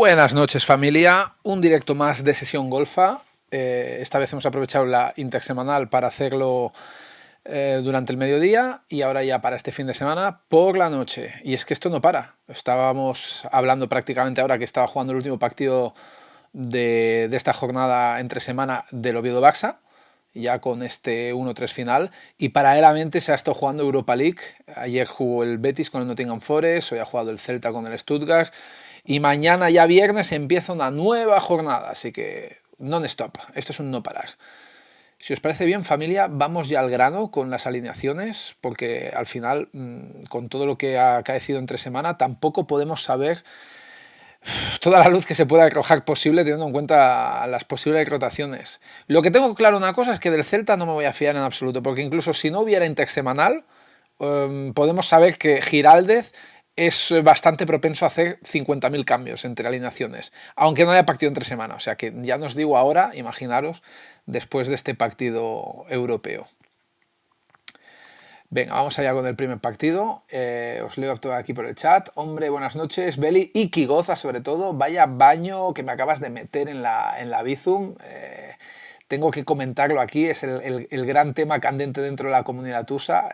Buenas noches familia, un directo más de Sesión Golfa. Esta vez hemos aprovechado la intersemanal para hacerlo durante el mediodía y ahora ya para este fin de semana por la noche. Y es que esto no para. Estábamos hablando prácticamente ahora que estaba jugando el último partido de esta jornada entre semana del Oviedo-Barça, ya con este 1-3 final, y paralelamente se ha estado jugando Europa League. Ayer jugó el Betis con el Nottingham Forest, hoy ha jugado el Celta con el Stuttgart, y mañana ya viernes empieza una nueva jornada, así que non-stop, esto es un no parar. Si os parece bien, familia, vamos ya al grano con las alineaciones, porque al final, con todo lo que ha acaecido entre semana, tampoco podemos saber toda la luz que se pueda arrojar posible teniendo en cuenta las posibles rotaciones. Lo que tengo claro una cosa es que del Celta no me voy a fiar en absoluto, porque incluso si no hubiera intersemanal, podemos saber que Giraldez es bastante propenso a hacer 50.000 cambios entre alineaciones, aunque no haya partido entre semana. O sea que ya nos digo ahora, imaginaros, después de este partido europeo. Venga, vamos allá con el primer partido. Os leo todo aquí por el chat. Hombre, buenas noches, Beli y Kigoza sobre todo. Vaya baño que me acabas de meter en la Bizum. Tengo que comentarlo aquí, es el gran tema candente dentro de la comunidad TUSA.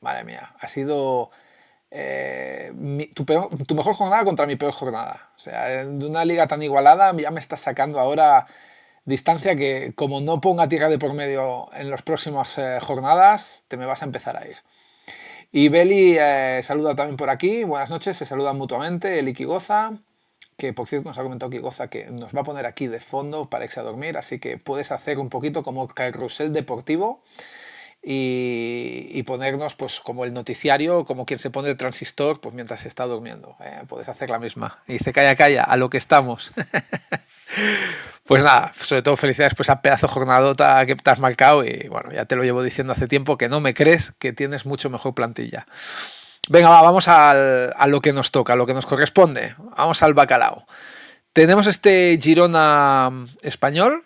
Madre mía, ha sido tu mejor jornada contra mi peor jornada. O sea, de una liga tan igualada ya me estás sacando ahora distancia que, como no ponga tierra de por medio en las próximas jornadas, te me vas a empezar a ir. Y Beli saluda también por aquí. Buenas noches, se saludan mutuamente. El Ikigoza, que por cierto nos ha comentado Kigoza que nos va a poner aquí de fondo para irse a dormir, así que puedes hacer un poquito como carrusel deportivo y ponernos pues como el noticiario, como quien se pone el transistor pues mientras se está durmiendo. Puedes hacer la misma. Y dice, calla, calla, a lo que estamos. Pues nada, sobre todo felicidades por esa pedazo jornadota que te has marcado y bueno, ya te lo llevo diciendo hace tiempo que no me crees que tienes mucho mejor plantilla. Venga, vamos a lo que nos toca, a lo que nos corresponde. Vamos al bacalao. Tenemos este Girona español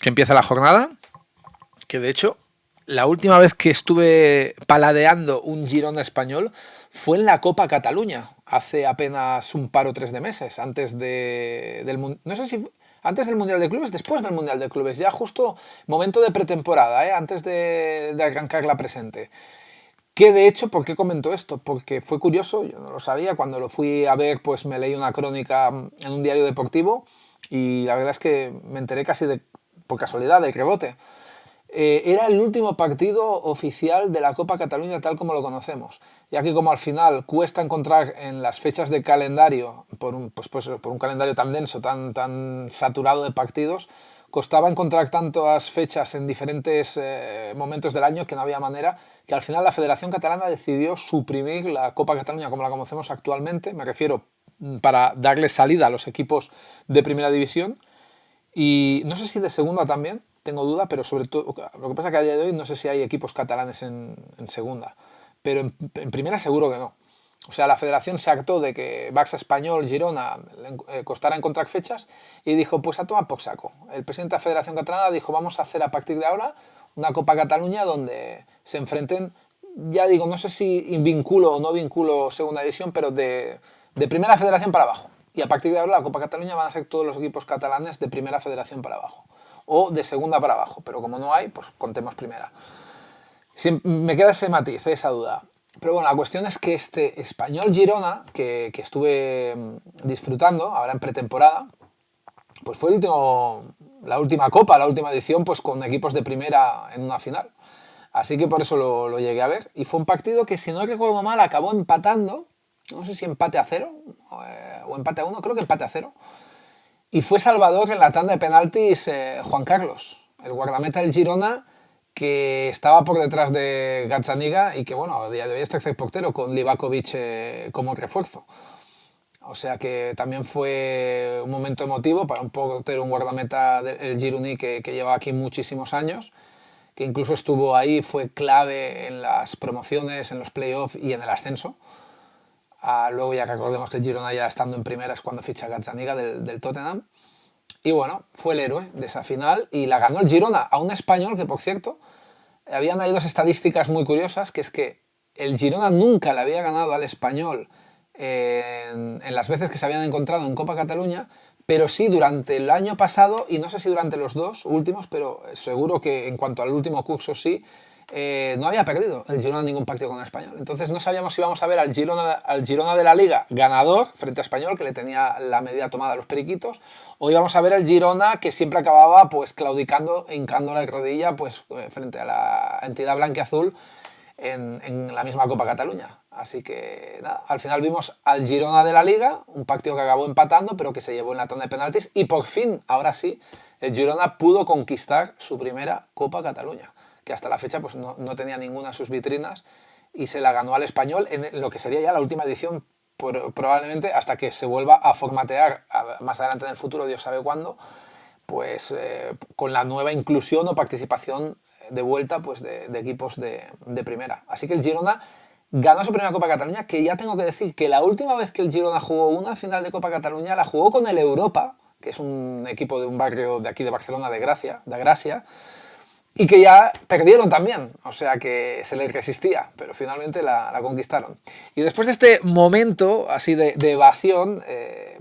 que empieza la jornada, que de hecho la última vez que estuve paladeando un Girona español fue en la Copa Cataluña, hace apenas un par o tres de meses, antes no sé si antes del Mundial de Clubes, después del Mundial de Clubes, ya justo momento de pretemporada, antes de arrancar la presente. Que de hecho, ¿por qué comento esto? Porque fue curioso, yo no lo sabía, cuando lo fui a ver pues me leí una crónica en un diario deportivo y la verdad es que me enteré casi por casualidad, de rebote. Era el último partido oficial de la Copa Cataluña tal como lo conocemos, ya que como al final cuesta encontrar en las fechas de calendario, por un calendario tan denso, tan saturado de partidos, costaba encontrar tantas fechas en diferentes momentos del año que no había manera, que al final la Federación Catalana decidió suprimir la Copa Cataluña como la conocemos actualmente, me refiero para darle salida a los equipos de primera división, y no sé si de segunda también, tengo duda, pero sobre todo, lo que pasa es que a día de hoy no sé si hay equipos catalanes en segunda, pero en primera seguro que no. O sea, la federación se hartó de que Barça Español, Girona, costara encontrar fechas y dijo, pues a tomar por saco. El presidente de la Federación Catalana dijo, vamos a hacer a partir de ahora una Copa Cataluña donde se enfrenten, ya digo, no sé si vinculo o no vinculo segunda división, pero de primera federación para abajo. Y a partir de ahora la Copa Cataluña van a ser todos los equipos catalanes de primera federación para abajo. O de segunda para abajo, pero como no hay, pues contemos primera. Me queda ese matiz, esa duda. Pero bueno, la cuestión es que este Español Girona, que estuve disfrutando ahora en pretemporada, pues fue la última copa, la última edición, pues con equipos de primera en una final. Así que por eso lo llegué a ver. Y fue un partido que, si no recuerdo mal, acabó empatando. No sé si empate a 0 o empate a 1, creo que empate a 0. Y fue salvador en la tanda de penaltis Juan Carlos, el guardameta del Girona, que estaba por detrás de Gazzaniga y que, bueno, a día de hoy es tercer portero con Livakovic como refuerzo. O sea que también fue un momento emotivo para un portero, un guardameta del Gironi que lleva aquí muchísimos años, que incluso estuvo ahí, fue clave en las promociones, en los playoffs y en el ascenso. Luego ya recordemos que el Girona, ya estando en primera, es cuando ficha Gazzaniga del Tottenham. Y bueno, fue el héroe de esa final y la ganó el Girona a un español que, por cierto, habían ahí dos estadísticas muy curiosas, que es que el Girona nunca le había ganado al español en las veces que se habían encontrado en Copa Cataluña, pero sí durante el año pasado, y no sé si durante los dos últimos, pero seguro que en cuanto al último curso sí, no había perdido el Girona ningún partido con el Español. Entonces no sabíamos si íbamos a ver al Girona de la Liga ganador frente a Español, que le tenía la medida tomada a los periquitos, o íbamos a ver al Girona que siempre acababa pues claudicando e hincando la rodilla pues frente a la entidad blanquiazul en la misma Copa Cataluña. Así que nada, al final vimos al Girona de la Liga, un partido que acabó empatando, pero que se llevó en la tanda de penaltis, y por fin, ahora sí, el Girona pudo conquistar su primera Copa Cataluña, que hasta la fecha pues no tenía ninguna de sus vitrinas, y se la ganó al Español en lo que sería ya la última edición, probablemente hasta que se vuelva a formatear más adelante en el futuro, Dios sabe cuándo, pues con la nueva inclusión o participación de vuelta pues de equipos de primera. Así que el Girona ganó su primera Copa Cataluña, que ya tengo que decir que la última vez que el Girona jugó una final de Copa Cataluña la jugó con el Europa, que es un equipo de un barrio de aquí de Barcelona, de Gracia, y que ya perdieron también, o sea que se les resistía, pero finalmente la conquistaron. Y después de este momento así de evasión,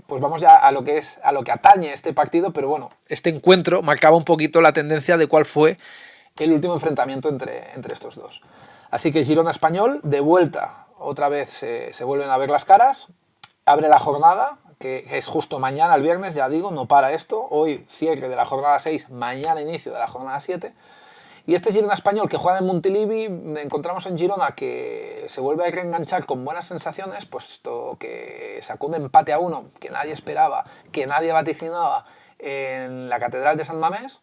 pues vamos ya a lo que atañe este partido, pero bueno, este encuentro marcaba un poquito la tendencia de cuál fue el último enfrentamiento entre estos dos. Así que Girona-Espanyol, de vuelta, otra vez se vuelven a ver las caras, abre la jornada, que es justo mañana, el viernes, ya digo, no para esto, hoy cierre de la jornada 6, mañana inicio de la jornada 7, y este Girona-Espanyol que juega en Montilivi, encontramos en Girona que se vuelve a reenganchar con buenas sensaciones, puesto que sacó un empate a 1 que nadie esperaba, que nadie vaticinaba en la Catedral de San Mamés,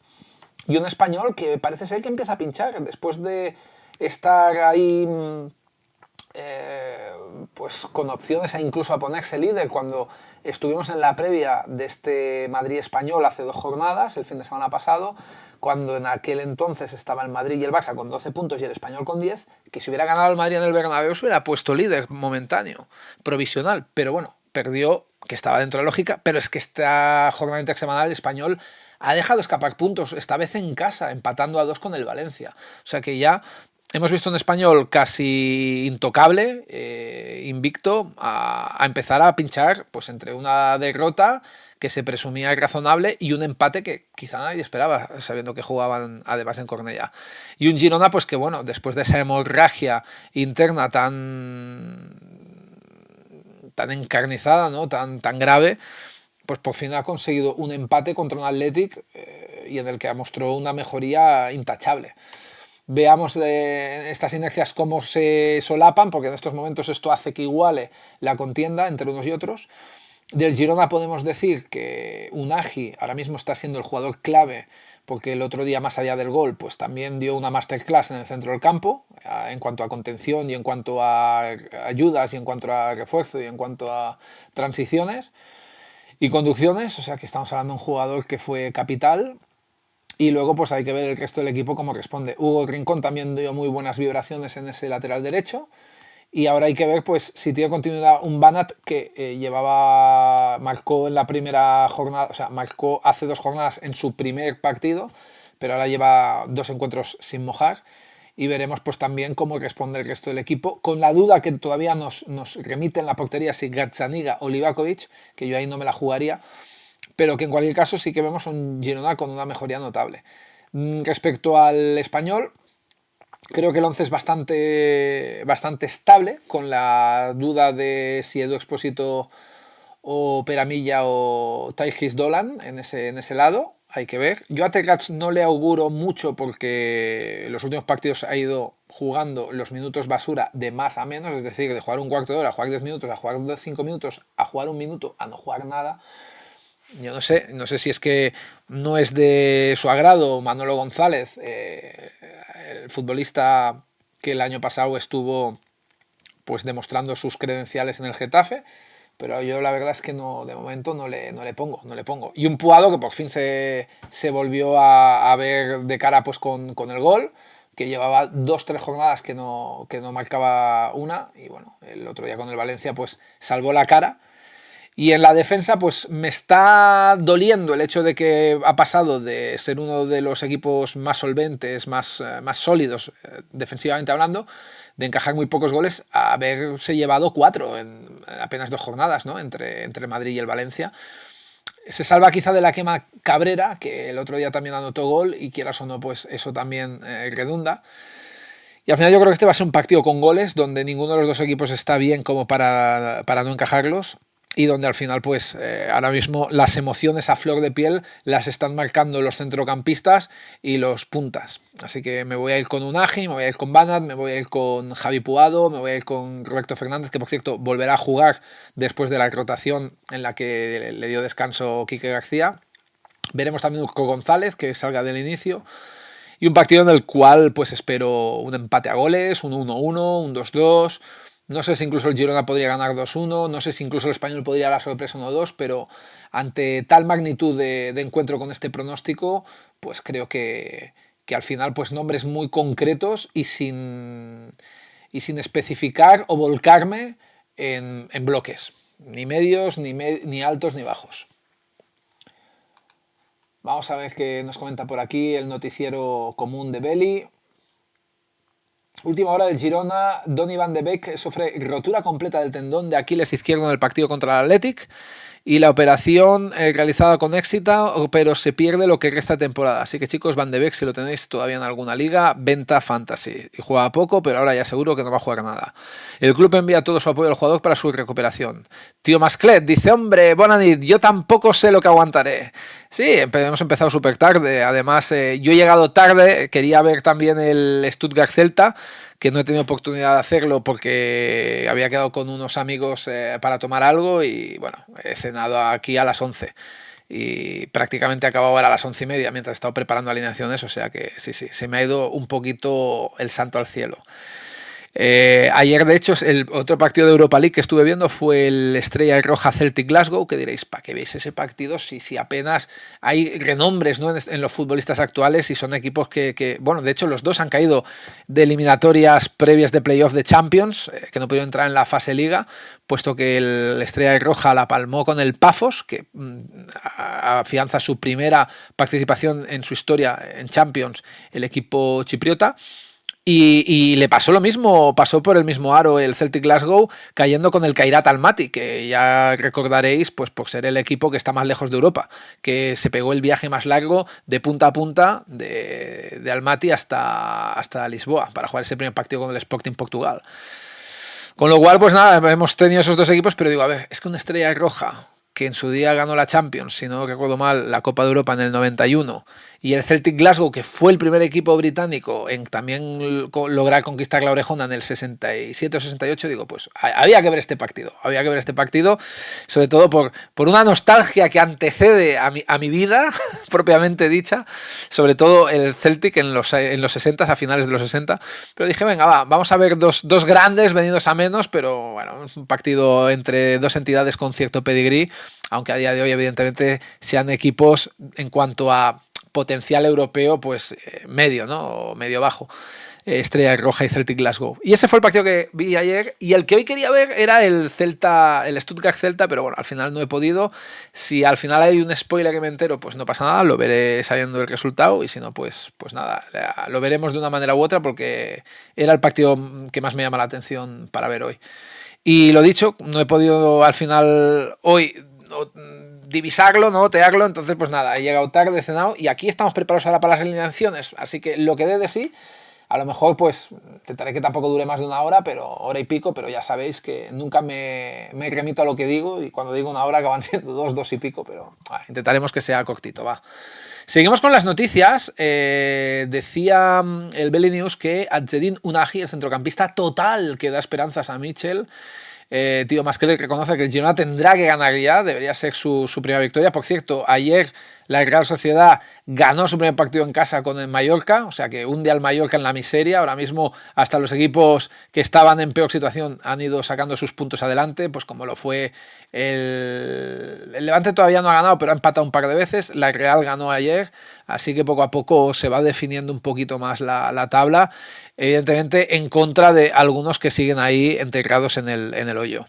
y un Espanyol que parece ser que empieza a pinchar después de estar ahí pues con opciones a incluso a ponerse líder cuando estuvimos en la previa de este Madrid-Espanyol hace 2 jornadas, el fin de semana pasado, cuando en aquel entonces estaba el Madrid y el Barça con 12 puntos y el Espanyol con 10, que si hubiera ganado el Madrid en el Bernabéu se hubiera puesto líder momentáneo, provisional, pero bueno, perdió, que estaba dentro de la lógica, pero es que esta jornada intersemanal el Espanyol ha dejado escapar puntos, esta vez en casa, empatando a 2 con el Valencia, o sea que ya hemos visto un Espanyol casi intocable, invicto, a empezar a pinchar pues entre una derrota que se presumía razonable y un empate que quizá nadie esperaba, sabiendo que jugaban además en Cornellá. Y un Girona, pues que bueno, después de esa hemorragia interna tan encarnizada, ¿no? tan grave, pues por fin ha conseguido un empate contra un Athletic y en el que mostró una mejoría intachable. Veamos estas inercias cómo se solapan, porque en estos momentos esto hace que iguale la contienda entre unos y otros. Del Girona podemos decir que Unagi ahora mismo está siendo el jugador clave, porque el otro día, más allá del gol, pues también dio una masterclass en el centro del campo, en cuanto a contención y en cuanto a ayudas y en cuanto a refuerzo y en cuanto a transiciones y conducciones, o sea que estamos hablando de un jugador que fue capital. Y luego pues hay que ver el resto del equipo cómo responde. Hugo Rincón también dio muy buenas vibraciones en ese lateral derecho. Y ahora hay que ver pues si tiene continuidad un Banat que marcó en la primera jornada, o sea, marcó hace 2 jornadas en su primer partido, pero ahora lleva 2 encuentros sin mojar. Y veremos pues también cómo responde el resto del equipo, con la duda que todavía nos remite en la portería si Gazzaniga o Livakovic, que yo ahí no me la jugaría, pero que en cualquier caso sí que vemos un Girona con una mejoría notable. Respecto al Espanyol, creo que el 11 es bastante estable, con la duda de si Edu Expósito o Peramilla o Taigis Dolan en ese lado, hay que ver. Yo a Terrats no le auguro mucho porque los últimos partidos ha ido jugando los minutos basura de más a menos, es decir, de jugar un cuarto de hora a jugar 10 minutos, a jugar 5 minutos, a jugar un minuto, a no jugar nada. Yo no sé si es que no es de su agrado Manolo González, el futbolista que el año pasado estuvo pues demostrando sus credenciales en el Getafe, pero yo la verdad es que no, de momento no le pongo. Y un Puado que por fin se volvió a ver de cara pues con el gol, que llevaba 2-3 jornadas que no marcaba una, y bueno, el otro día con el Valencia pues salvó la cara. Y en la defensa, pues me está doliendo el hecho de que ha pasado de ser uno de los equipos más solventes, más sólidos, defensivamente hablando, de encajar muy pocos goles, a haberse llevado 4 en apenas 2 jornadas, ¿no? entre Madrid y el Valencia. Se salva quizá de la quema Cabrera, que el otro día también anotó gol, y quieras o no, pues eso también redunda. Y al final yo creo que este va a ser un partido con goles, donde ninguno de los dos equipos está bien como para no encajarlos, y donde al final pues ahora mismo las emociones a flor de piel las están marcando los centrocampistas y los puntas. Así que me voy a ir con Unagi, me voy a ir con Banat, me voy a ir con Javi Puado, me voy a ir con Roberto Fernández, que por cierto volverá a jugar después de la rotación en la que le dio descanso Quique García. Veremos también a Urco González, que salga del inicio. Y un partido en el cual pues espero un empate a goles, un 1-1, un 2-2. No sé si incluso el Girona podría ganar 2-1, no sé si incluso el Espanyol podría dar la sorpresa 1-2, pero ante tal magnitud de encuentro con este pronóstico, pues creo que al final pues nombres muy concretos y sin especificar o volcarme en bloques, ni medios, ni altos, ni bajos. Vamos a ver qué nos comenta por aquí el noticiero común de Beli. Última hora del Girona, Donny van de Beek sufre rotura completa del tendón de Aquiles izquierdo en el partido contra el Athletic y la operación realizada con éxito, pero se pierde lo que resta de temporada. Así que chicos, Van de Beek, si lo tenéis todavía en alguna liga, venta fantasy. Y juega poco, pero ahora ya seguro que no va a jugar nada. El club envía todo su apoyo al jugador para su recuperación. Tío Masclet dice, hombre, Bonanit, yo tampoco sé lo que aguantaré. Sí, hemos empezado súper tarde. Además, yo he llegado tarde, quería ver también el Stuttgart-Celta, que no he tenido oportunidad de hacerlo porque había quedado con unos amigos para tomar algo y bueno, he cenado aquí a las 11 y prácticamente acababa a las 11:30 mientras he estado preparando alineaciones, o sea que sí, se me ha ido un poquito el santo al cielo. Ayer, de hecho, el otro partido de Europa League que estuve viendo fue el Estrella Roja Celtic Glasgow, que diréis, ¿para qué veis ese partido si apenas hay renombres, ¿no?, en los futbolistas actuales y son equipos bueno, de hecho los dos han caído de eliminatorias previas de playoff de Champions, que no pudieron entrar en la fase Liga, puesto que el Estrella Roja la palmó con el Pafos, que afianza su primera participación en su historia en Champions, el equipo chipriota. Y le pasó lo mismo, pasó por el mismo aro el Celtic Glasgow, cayendo con el Kairat Almaty, que ya recordaréis pues por ser el equipo que está más lejos de Europa, que se pegó el viaje más largo de punta a punta de Almaty hasta Lisboa, para jugar ese primer partido con el Sporting Portugal. Con lo cual, pues nada, hemos tenido esos dos equipos, pero digo, a ver, es que una Estrella Roja, que en su día ganó la Champions, si no recuerdo mal, la Copa de Europa en el 91, y el Celtic Glasgow, que fue el primer equipo británico en también lograr conquistar la orejona en el 67 o 68, digo, pues había que ver este partido, sobre todo por una nostalgia que antecede a mi vida, propiamente dicha, sobre todo el Celtic en los 60, a finales de los 60, pero dije, venga, vamos a ver dos grandes venidos a menos, pero bueno, es un partido entre dos entidades con cierto pedigrí, aunque a día de hoy evidentemente sean equipos en cuanto a potencial europeo, pues medio, ¿no? O medio bajo. Estrella Roja y Celtic Glasgow. Y ese fue el partido que vi ayer, y el que hoy quería ver era el Stuttgart Celta, pero bueno, al final no he podido. Si al final hay un spoiler que me entero, pues no pasa nada, lo veré sabiendo el resultado, y si no, pues nada, lo veremos de una manera u otra, porque era el partido que más me llama la atención para ver hoy. Y lo dicho, no he podido al final hoy divisarlo, no otearlo, entonces pues nada, he llegado tarde, he cenado y aquí estamos preparados ahora para las eliminaciones, así que lo que dé de sí, a lo mejor pues intentaré que tampoco dure más de una hora, pero hora y pico, pero ya sabéis que nunca me remito a lo que digo, y cuando digo una hora acaban siendo dos y pico, pero intentaremos que sea cortito, va. Seguimos con las noticias. Decía el Belly News que Adjedin Unagi, el centrocampista total que da esperanzas a Mitchell, Tío Masquer reconoce que el Girona tendrá que ganar ya, debería ser su primera victoria. Por cierto, ayer la Real Sociedad ganó su primer partido en casa con el Mallorca, o sea que hunde al Mallorca en la miseria. Ahora mismo hasta los equipos que estaban en peor situación han ido sacando sus puntos adelante, pues como lo fue el Levante. Todavía no ha ganado, pero ha empatado un par de veces. La Real ganó ayer, así que poco a poco se va definiendo un poquito más la tabla, evidentemente en contra de algunos que siguen ahí integrados en el hoyo.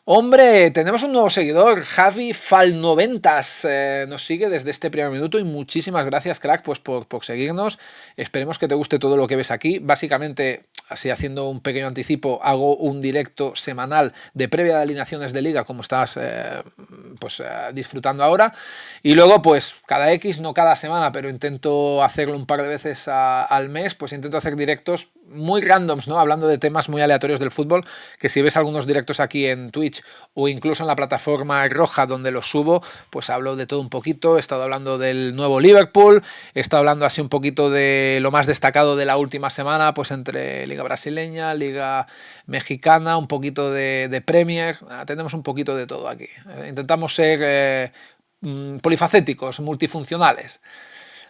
Hombre, tenemos un nuevo seguidor, Javi Falnoventas, nos sigue desde este primer minuto y muchísimas gracias, crack, pues por seguirnos. Esperemos que te guste todo lo que ves aquí. Básicamente, así haciendo un pequeño anticipo, hago un directo semanal de previa de alineaciones de liga, como estás disfrutando ahora, y luego pues cada X, no cada semana, pero intento hacerlo un par de veces al mes, pues intento hacer directos muy randoms, ¿no? Hablando de temas muy aleatorios del fútbol, que si ves algunos directos aquí en Twitch o incluso en la plataforma roja donde los subo, pues hablo de todo un poquito. He estado hablando del nuevo Liverpool, he estado hablando así un poquito de lo más destacado de la última semana, pues entre Liga Brasileña, Liga Mexicana, un poquito de Premier, tenemos un poquito de todo aquí. Intentamos ser polifacéticos, multifuncionales.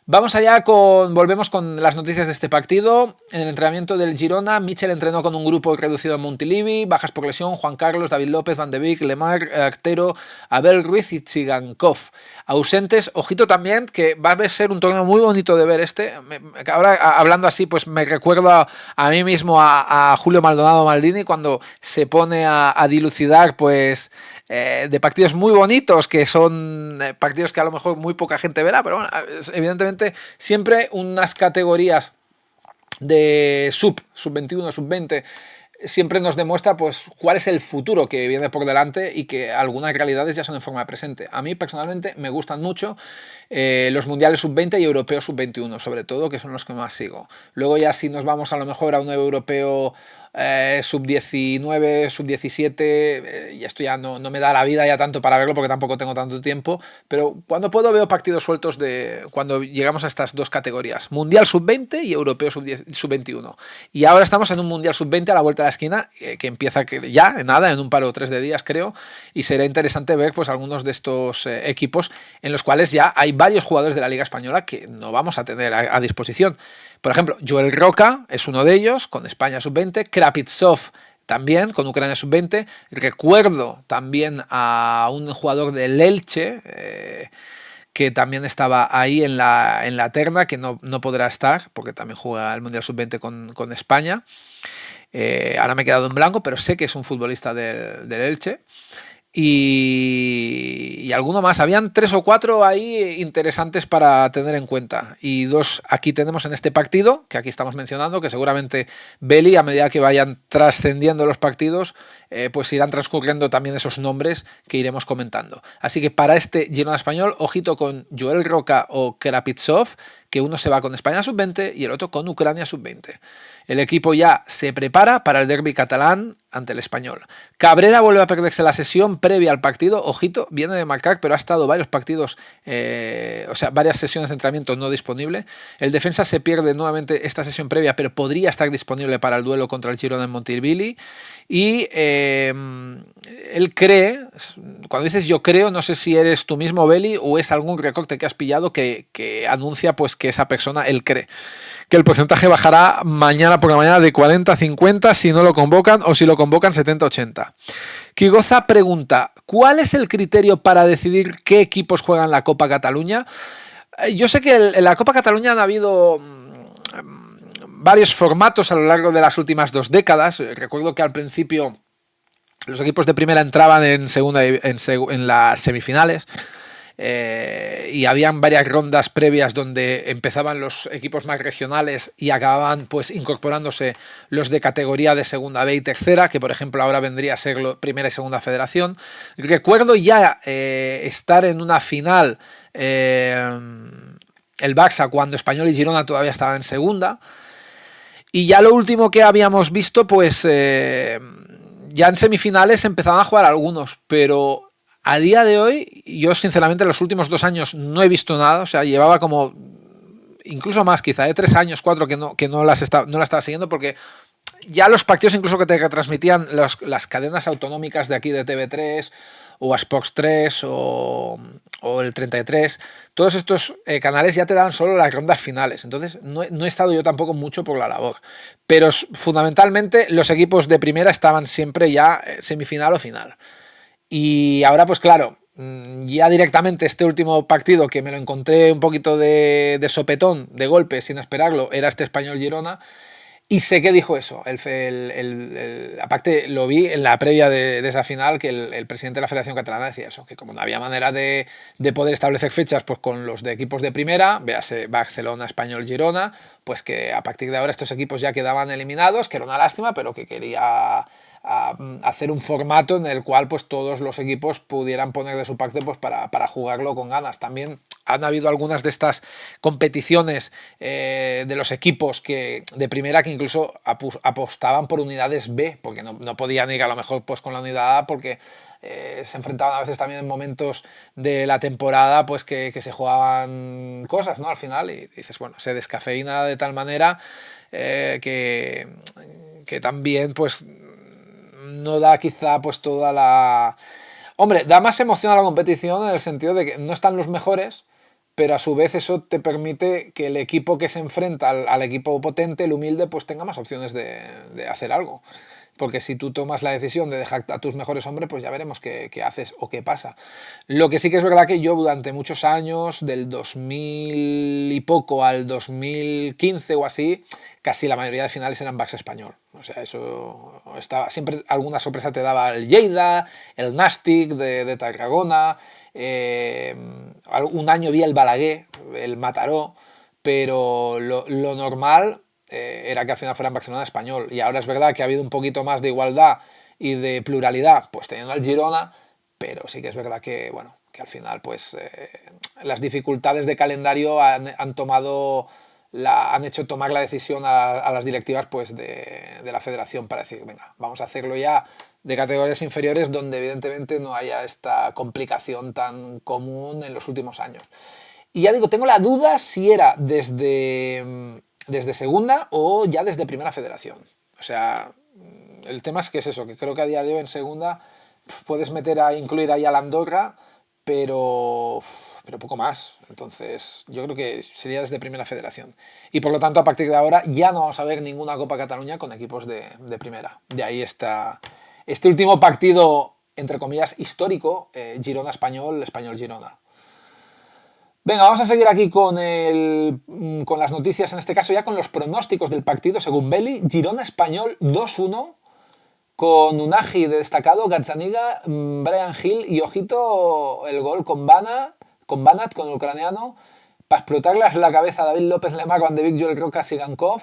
Volvemos con las noticias de este partido. En el entrenamiento del Girona, Michel entrenó con un grupo reducido en Montilivi, bajas por lesión, Juan Carlos, David López, Van de Beek, Lemar, Artero, Abel Ruiz y Chigankov. Ausentes, ojito también, que va a ser un torneo muy bonito de ver Ahora, hablando así, pues me recuerda a mí mismo a Julio Maldonado Maldini cuando se pone a dilucidar, pues, de partidos muy bonitos, que son partidos que a lo mejor muy poca gente verá, pero bueno, evidentemente siempre unas categorías de sub-21, sub-20 siempre nos demuestra pues cuál es el futuro que viene por delante y que algunas realidades ya son en forma de presente. A mí personalmente me gustan mucho los mundiales sub-20 y europeos sub-21 sobre todo, que son los que más sigo. Luego ya si nos vamos a lo mejor a un europeo sub-19, sub-17, y esto ya no me da la vida ya tanto para verlo porque tampoco tengo tanto tiempo, pero cuando puedo veo partidos sueltos de cuando llegamos a estas dos categorías, mundial sub-20 y europeo sub-21. Y ahora estamos en un mundial sub-20 a la vuelta de la esquina, que empieza ya, en un par o 3 de días creo, y será interesante ver pues algunos de estos equipos en los cuales ya hay varios jugadores de la Liga Española que no vamos a tener a disposición. Por ejemplo, Joel Roca es uno de ellos, con España sub-20, Krapitsov también, con Ucrania sub-20. Recuerdo también a un jugador del Elche, que también estaba ahí en la terna, que no podrá estar, porque también juega el Mundial sub-20 con España. Ahora me he quedado en blanco, pero sé que es un futbolista del Elche. Y alguno más. Habían 3 o 4 ahí interesantes para tener en cuenta. Y 2 aquí tenemos en este partido, que aquí estamos mencionando, que seguramente Beli, a medida que vayan trascendiendo los partidos, pues irán transcurriendo también esos nombres que iremos comentando. Así que para este Girona español, ojito con Joel Roca o Krapitsov, que uno se va con España sub-20 y el otro con Ucrania sub-20. El equipo ya se prepara para el derbi catalán ante el Español. Cabrera vuelve a perderse la sesión previa al partido. Ojito, viene de marcar, pero ha estado varios partidos, varias sesiones de entrenamiento no disponible. El defensa se pierde nuevamente esta sesión previa, pero podría estar disponible para el duelo contra el Girona en Montilivi. Y él cree, cuando dices yo creo, no sé si eres tú mismo, Beli, o es algún recorte que has pillado que anuncia pues que esa persona, él cree que el porcentaje bajará mañana por la mañana de 40 a 50 si no lo convocan, o si lo convocan 70-80. Kigoza pregunta, ¿cuál es el criterio para decidir qué equipos juegan la Copa Cataluña? Yo sé que en la Copa Cataluña han habido varios formatos a lo largo de las últimas 2 décadas. Recuerdo que al principio los equipos de primera entraban en las semifinales. Y habían varias rondas previas donde empezaban los equipos más regionales y acababan pues incorporándose los de categoría de segunda B y tercera, que por ejemplo ahora vendría a ser primera y segunda federación. Recuerdo ya estar en una final el Barça cuando Español y Girona todavía estaban en segunda, y ya lo último que habíamos visto pues ya en semifinales empezaban a jugar algunos, pero a día de hoy, yo sinceramente en los últimos 2 años no he visto nada, o sea, llevaba como, incluso más quizá, 3 años, 4 que no la estaba siguiendo, porque ya los partidos incluso que te retransmitían las cadenas autonómicas de aquí de TV3 o a Sports 3 o el 33, todos estos canales ya te dan solo las rondas finales, entonces no he estado yo tampoco mucho por la labor, pero fundamentalmente los equipos de primera estaban siempre ya semifinal o final. Y ahora pues claro, ya directamente este último partido que me lo encontré un poquito de sopetón, de golpe, sin esperarlo, era este Español Girona, y sé que dijo eso. Aparte lo vi en la previa de esa final, que el presidente de la Federación Catalana decía eso, que como no había manera de poder establecer fechas pues con los de equipos de primera, véase Barcelona, Español, Girona, pues que a partir de ahora estos equipos ya quedaban eliminados, que era una lástima, pero que quería hacer un formato en el cual pues todos los equipos pudieran poner de su parte pues para jugarlo con ganas. También han habido algunas de estas competiciones de los equipos de primera que incluso apostaban por unidades B, porque no podían ir a lo mejor pues con la unidad A, porque se enfrentaban a veces también en momentos de la temporada pues que se jugaban cosas, ¿no? Al final, y dices, bueno, se descafeína de tal manera que también pues no da quizá pues toda la... Hombre, da más emoción a la competición en el sentido de que no están los mejores, pero a su vez eso te permite que el equipo que se enfrenta al equipo potente, el humilde, pues tenga más opciones de hacer algo. Porque si tú tomas la decisión de dejar a tus mejores hombres, pues ya veremos qué haces o qué pasa. Lo que sí que es verdad que yo durante muchos años, del 2000 y poco al 2015 o así, casi la mayoría de finales eran backs español. O sea, eso estaba. Siempre alguna sorpresa te daba el Lleida, el Nàstic de Tarragona. Un año vi el Balaguer, el Mataró, pero lo normal era que al final fuera en Barcelona español. Y ahora es verdad que ha habido un poquito más de igualdad y de pluralidad, pues teniendo al Girona, pero sí que es verdad que, bueno, que al final, pues las dificultades de calendario han tomado. Han hecho tomar la decisión a las directivas pues de la federación para decir, venga, vamos a hacerlo ya de categorías inferiores donde evidentemente no haya esta complicación tan común en los últimos años. Y ya digo, tengo la duda si era desde segunda o ya desde primera federación. O sea, el tema es que es eso, que creo que a día de hoy en segunda puedes incluir ahí a la Andorra, pero poco más. Entonces, yo creo que sería desde primera federación. Y por lo tanto, a partir de ahora ya no vamos a ver ninguna Copa Cataluña con equipos de primera. De ahí está este último partido, entre comillas, histórico, Girona-Español, Español-Girona. Venga, vamos a seguir aquí con las noticias, en este caso ya con los pronósticos del partido. Según Belly, Girona-Español 2-1, con Unagi de destacado, Gazzaniga, Brian Hill y ojito el gol con Banat, con el ucraniano, para explotarle la cabeza a David López Lemar, Van de Beek, Joel Roca, Sigankov.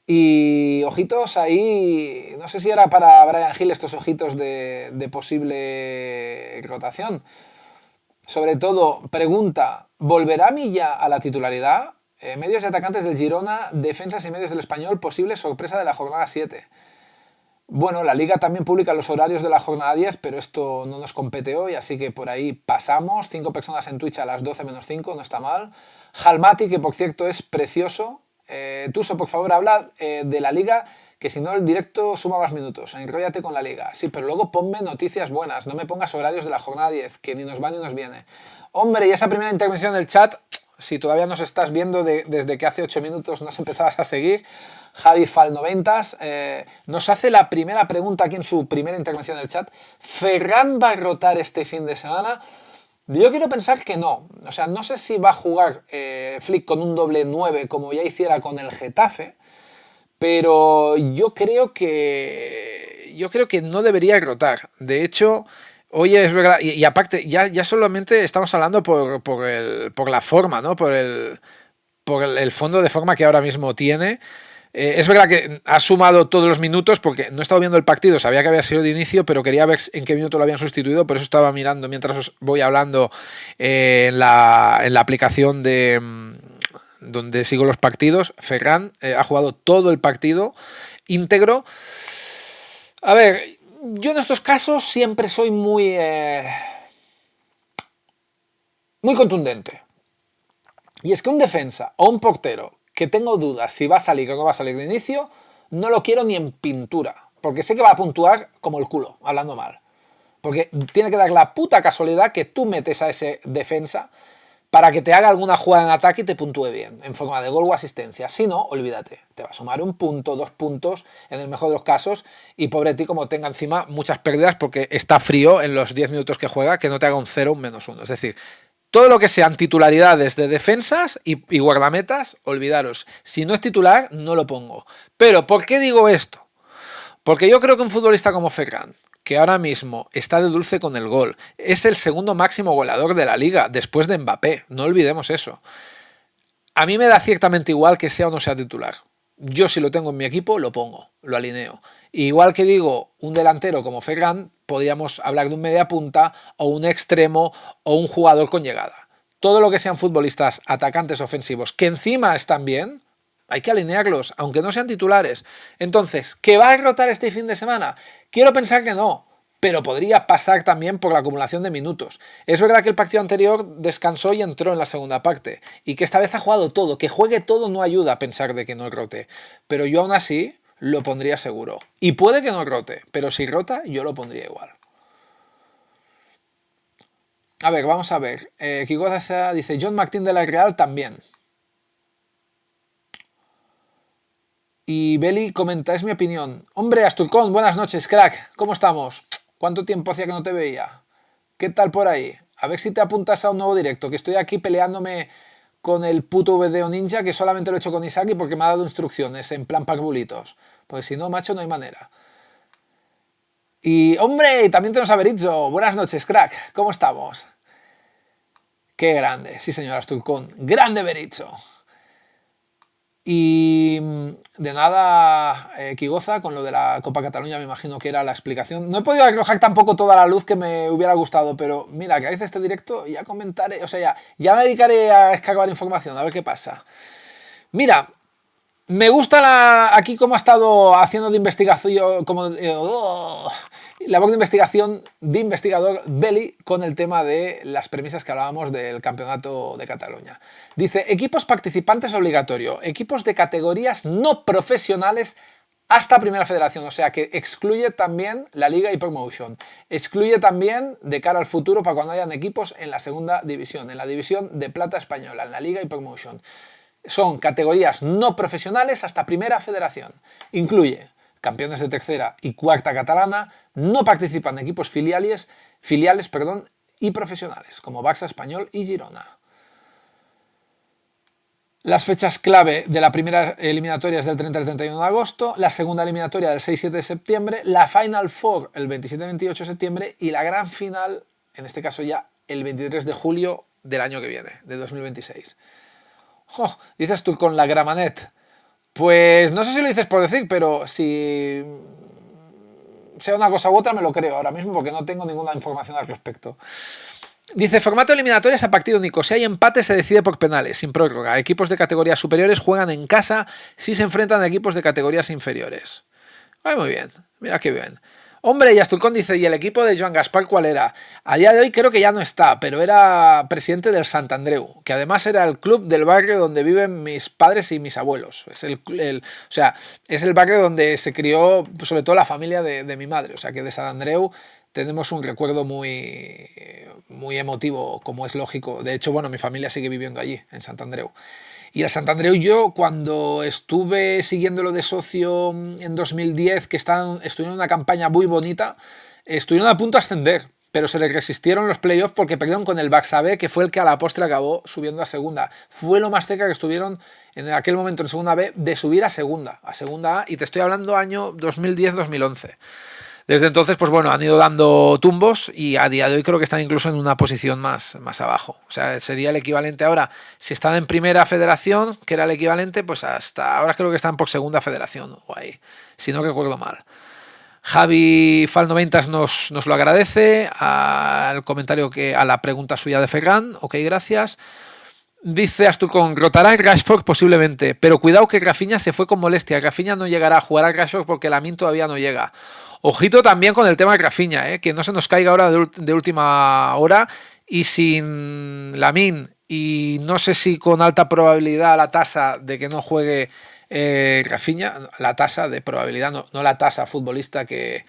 Y ojitos ahí, no sé si era para Brian Hill estos ojitos de posible rotación. Sobre todo, pregunta, ¿volverá Milla a la titularidad? Medios y atacantes del Girona, defensas y medios del Español, posible sorpresa de la jornada 7. Bueno, la Liga también publica los horarios de la jornada 10, pero esto no nos compete hoy, así que por ahí pasamos. 5 personas en Twitch a las 12 menos 5, no está mal. Jalmati, que por cierto es precioso. Tuso, por favor, habla de la Liga, que si no el directo suma más minutos. Enróllate con la Liga. Sí, pero luego ponme noticias buenas, no me pongas horarios de la jornada 10, que ni nos va ni nos viene. Hombre, y esa primera intervención del chat, si todavía nos estás viendo desde que hace 8 minutos nos empezabas a seguir, Javi Fal90, nos hace la primera pregunta aquí en su primera intervención del chat. ¿Ferran va a rotar este fin de semana? Yo quiero pensar que no. O sea, no sé si va a jugar Flick con un doble 9 como ya hiciera con el Getafe, pero yo creo que no debería rotar. De hecho, oye, es verdad, y aparte, ya solamente estamos hablando por la forma, ¿no? Por el fondo de forma que ahora mismo tiene. Es verdad que ha sumado todos los minutos porque no he estado viendo el partido, sabía que había sido de inicio, pero quería ver en qué minuto lo habían sustituido, por eso estaba mirando mientras os voy hablando en la aplicación donde sigo los partidos. Ferran ha jugado todo el partido íntegro. A ver, yo en estos casos siempre soy muy contundente. Y es que un defensa o un portero que tengo dudas si va a salir o no va a salir de inicio, no lo quiero ni en pintura. Porque sé que va a puntuar como el culo, hablando mal. Porque tiene que dar la puta casualidad que tú metes a ese defensa para que te haga alguna jugada en ataque y te puntúe bien, en forma de gol o asistencia. Si no, olvídate, te va a sumar 1 punto, 2 puntos, en el mejor de los casos, y pobre ti como tenga encima muchas pérdidas porque está frío en los 10 minutos que juega, que no te haga un 0 o un -1. Es decir, todo lo que sean titularidades de defensas y guardametas, olvidaros. Si no es titular, no lo pongo. Pero, ¿por qué digo esto? Porque yo creo que un futbolista como Ferran, que ahora mismo está de dulce con el gol, es el segundo máximo goleador de la liga, después de Mbappé, no olvidemos eso. A mí me da ciertamente igual que sea o no sea titular. Yo si lo tengo en mi equipo, lo pongo, lo alineo. Igual que digo, un delantero como Ferran, podríamos hablar de un mediapunta o un extremo o un jugador con llegada. Todo lo que sean futbolistas atacantes ofensivos que encima están bien, hay que alinearlos, aunque no sean titulares. Entonces, ¿qué va a rotar este fin de semana? Quiero pensar que no, pero podría pasar también por la acumulación de minutos. Es verdad que el partido anterior descansó y entró en la segunda parte, y que esta vez ha jugado todo. Que juegue todo no ayuda a pensar de que no rote, pero yo aún así lo pondría seguro. Y puede que no rote, pero si rota yo lo pondría igual. A ver, vamos a ver. Kigoza dice, John Martín de la Real también. Y Beli comenta, es mi opinión. Hombre, Asturcón, buenas noches, crack. ¿Cómo estamos? ¿Cuánto tiempo hacía que no te veía? ¿Qué tal por ahí? A ver si te apuntas a un nuevo directo, que estoy aquí peleándome con el puto VDO Ninja, que solamente lo he hecho con Isaki porque me ha dado instrucciones en plan parvulitos. Porque si no, macho, no hay manera. Y, hombre, también tenemos a Berizzo. Buenas noches, crack. ¿Cómo estamos? Qué grande. Sí, señor Asturcón. Grande Berizzo. Y de nada, Kigoza, con lo de la Copa Cataluña, me imagino que era la explicación. No he podido arrojar tampoco toda la luz que me hubiera gustado, pero mira, que a veces este directo ya comentaré, o sea, ya me dedicaré a escarbar información, a ver qué pasa. Mira, me gusta aquí cómo ha estado haciendo de investigación, como labor de investigación de investigador Beli con el tema de las premisas que hablábamos del campeonato de Cataluña. Dice, equipos participantes obligatorio, equipos de categorías no profesionales hasta Primera Federación, o sea que excluye también la Liga y Promotion, excluye también de cara al futuro para cuando hayan equipos en la segunda división, en la división de plata española, en la Liga y Promotion. Son categorías no profesionales hasta Primera Federación. Incluye campeones de tercera y cuarta catalana, no participan equipos filiales y profesionales, como Barça, Español y Girona. Las fechas clave de la primera eliminatoria es del 30 al 31 de agosto, la segunda eliminatoria del 6-7 de septiembre, la Final Four el 27-28 de septiembre y la gran final, en este caso ya el 23 de julio del año que viene, de 2026. Oh, dices tú con la Gramanet. Pues no sé si lo dices por decir, pero si sea una cosa u otra me lo creo ahora mismo porque no tengo ninguna información al respecto. Dice, formato eliminatorias a partido único. Si hay empate se decide por penales, sin prórroga. Equipos de categorías superiores juegan en casa si se enfrentan a equipos de categorías inferiores. Ay, muy bien, mira qué bien. Hombre, y Asturcón dice, ¿y el equipo de Joan Gaspar cuál era? A día de hoy creo que ya no está, pero era presidente del Sant Andreu, que además era el club del barrio donde viven mis padres y mis abuelos. Es es el barrio donde se crió sobre todo la familia de mi madre. O sea que de Sant Andreu tenemos un recuerdo muy, muy emotivo, como es lógico. De hecho, bueno, mi familia sigue viviendo allí, en Sant Andreu. Y el Sant Andreu yo, cuando estuve siguiéndolo de socio en 2010, que estuvieron en una campaña muy bonita, estuvieron a punto de ascender, pero se les resistieron los playoffs porque perdieron con el Barça B, que fue el que a la postre acabó subiendo a segunda. Fue lo más cerca que estuvieron en aquel momento en segunda B de subir a segunda A, y te estoy hablando año 2010-2011. Desde entonces, pues bueno, han ido dando tumbos y a día de hoy creo que están incluso en una posición más abajo. O sea, sería el equivalente ahora, si están en primera federación, que era el equivalente, pues hasta ahora creo que están por segunda federación o ahí, si no recuerdo mal. Javi Fal90 nos lo agradece al comentario a la pregunta suya de Ferran. Ok, gracias. Dice Asturcón, rotará Rashford posiblemente, pero cuidado que Rafinha se fue con molestia. Rafinha no llegará a jugar a Rashford porque Lamine todavía no llega. Ojito también con el tema de Rafinha, que no se nos caiga ahora de última hora y sin Lamine y no sé si con alta probabilidad la tasa de que no juegue Rafinha, la tasa de probabilidad, no la tasa futbolista que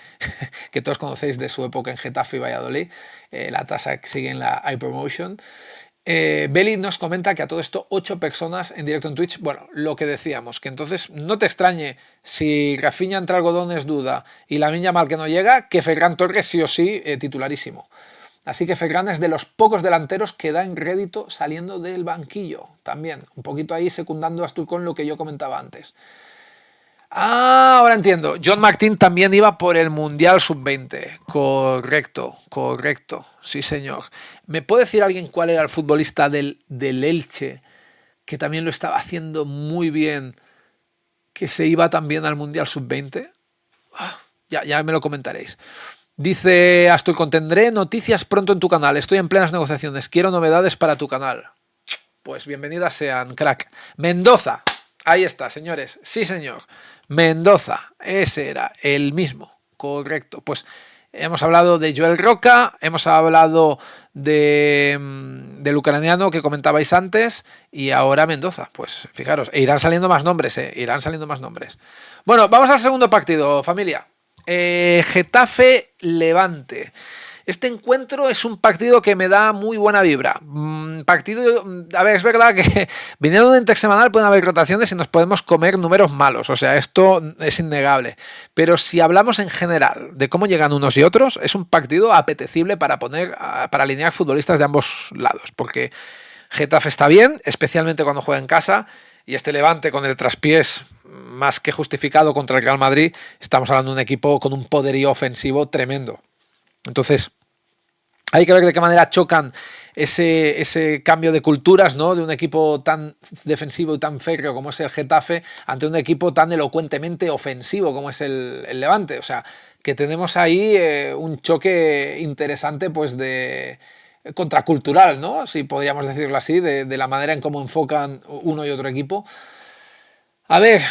todos conocéis de su época en Getafe y Valladolid, la tasa que sigue en la iPromotion. Beli nos comenta que a todo esto 8 personas en directo en Twitch. Bueno, lo que decíamos, que entonces no te extrañe si Rafinha entre algodones duda y Lamine Yamal que no llega, que Ferran Torres sí o sí titularísimo. Así que Ferran es de los pocos delanteros que da en rédito saliendo del banquillo. También, un poquito ahí secundando a Asturcón lo que yo comentaba antes. Ah, ahora entiendo. John Martín también iba por el Mundial Sub-20. Correcto. Sí, señor. ¿Me puede decir alguien cuál era el futbolista del Elche, que también lo estaba haciendo muy bien, que se iba también al Mundial Sub-20? Ya me lo comentaréis. Dice Asturcón, tendré noticias pronto en tu canal. Estoy en plenas negociaciones. Quiero novedades para tu canal. Pues bienvenidas sean, crack. Mendoza. Ahí está, señores. Sí, señor. Mendoza. Ese era el mismo. Correcto. Pues hemos hablado de Joel Roca, hemos hablado del ucraniano que comentabais antes y ahora Mendoza. Pues fijaros, irán saliendo más nombres, irán saliendo más nombres. Bueno, vamos al segundo partido, familia. Getafe Levante. Este encuentro es un partido que me da muy buena vibra. Partido, a ver, es verdad que viniendo de intersemanal pueden haber rotaciones y nos podemos comer números malos, o sea, esto es innegable. Pero si hablamos en general de cómo llegan unos y otros, es un partido apetecible para alinear futbolistas de ambos lados, porque Getafe está bien, especialmente cuando juega en casa, y este Levante con el traspiés más que justificado contra el Real Madrid, estamos hablando de un equipo con un poderío ofensivo tremendo. Entonces, hay que ver de qué manera chocan ese cambio de culturas, ¿no? De un equipo tan defensivo y tan férreo como es el Getafe ante un equipo tan elocuentemente ofensivo como es el Levante. O sea, que tenemos ahí un choque interesante, pues de contracultural, ¿no? Si podríamos decirlo así, de la manera en cómo enfocan uno y otro equipo. A ver,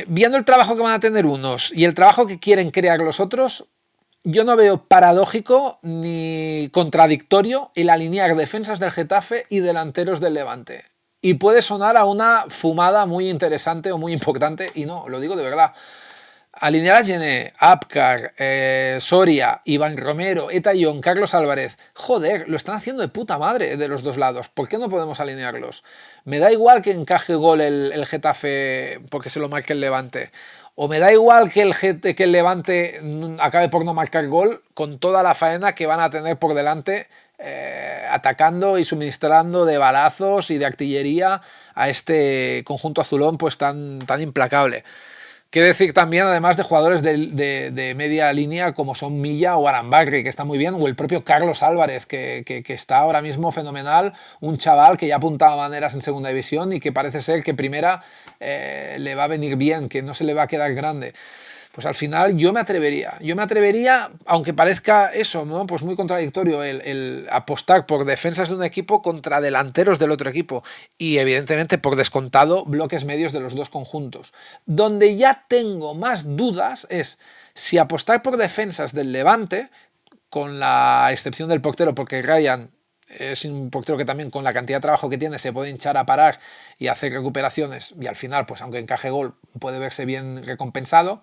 viendo el trabajo que van a tener unos y el trabajo que quieren crear los otros, yo no veo paradójico ni contradictorio el alinear defensas del Getafe y delanteros del Levante. Y puede sonar a una fumada muy interesante o muy importante, y no, lo digo de verdad. Alinear a Gené, Apcar, Soria, Iván Romero, Etayón, Carlos Álvarez. Joder, lo están haciendo de puta madre de los dos lados. ¿Por qué no podemos alinearlos? Me da igual que encaje gol el Getafe porque se lo marque el Levante. O me da igual que el Levante acabe por no marcar gol con toda la faena que van a tener por delante atacando y suministrando de balazos y de artillería a este conjunto azulón pues tan implacable. Quiero decir también, además de jugadores de media línea como son Milla o Arambarri, que está muy bien, o el propio Carlos Álvarez, que está ahora mismo fenomenal, un chaval que ya apuntaba maneras en segunda división y que parece ser que primera le va a venir bien, que no se le va a quedar grande. Pues al final yo me atrevería, aunque parezca eso, ¿no? Pues muy contradictorio el apostar por defensas de un equipo contra delanteros del otro equipo y evidentemente por descontado bloques medios de los dos conjuntos. Donde ya tengo más dudas es si apostar por defensas del Levante, con la excepción del portero, porque Ryan es un portero que también con la cantidad de trabajo que tiene se puede hinchar a parar y hacer recuperaciones y al final, pues aunque encaje gol, puede verse bien recompensado.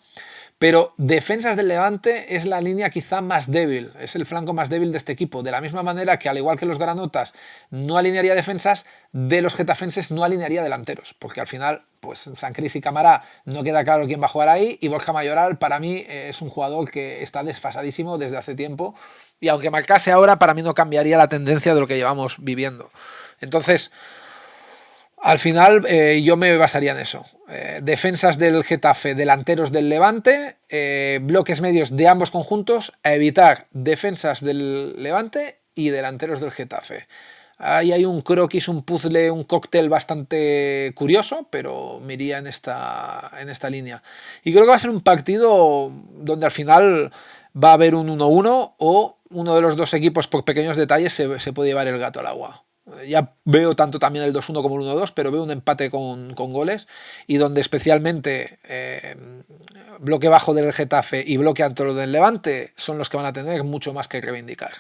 Pero defensas del Levante es la línea quizá más débil, es el flanco más débil de este equipo. De la misma manera que, al igual que los granotas no alinearía defensas, de los getafenses no alinearía delanteros, porque al final, pues Sancris y Camará no queda claro quién va a jugar ahí, y Borja Mayoral para mí es un jugador que está desfasadísimo desde hace tiempo, y aunque marcase ahora, para mí no cambiaría la tendencia de lo que llevamos viviendo. Entonces, al final yo me basaría en eso. Defensas del Getafe, delanteros del Levante, bloques medios de ambos conjuntos, a evitar defensas del Levante y delanteros del Getafe. Ahí hay un croquis, un puzzle, un cóctel bastante curioso, pero me iría en esta línea. Y creo que va a ser un partido donde al final va a haber un 1-1 o uno de los dos equipos por pequeños detalles se puede llevar el gato al agua. Ya veo tanto también el 2-1 como el 1-2, pero veo un empate con goles y donde especialmente bloque bajo del Getafe y bloque alto del Levante son los que van a tener mucho más que reivindicar.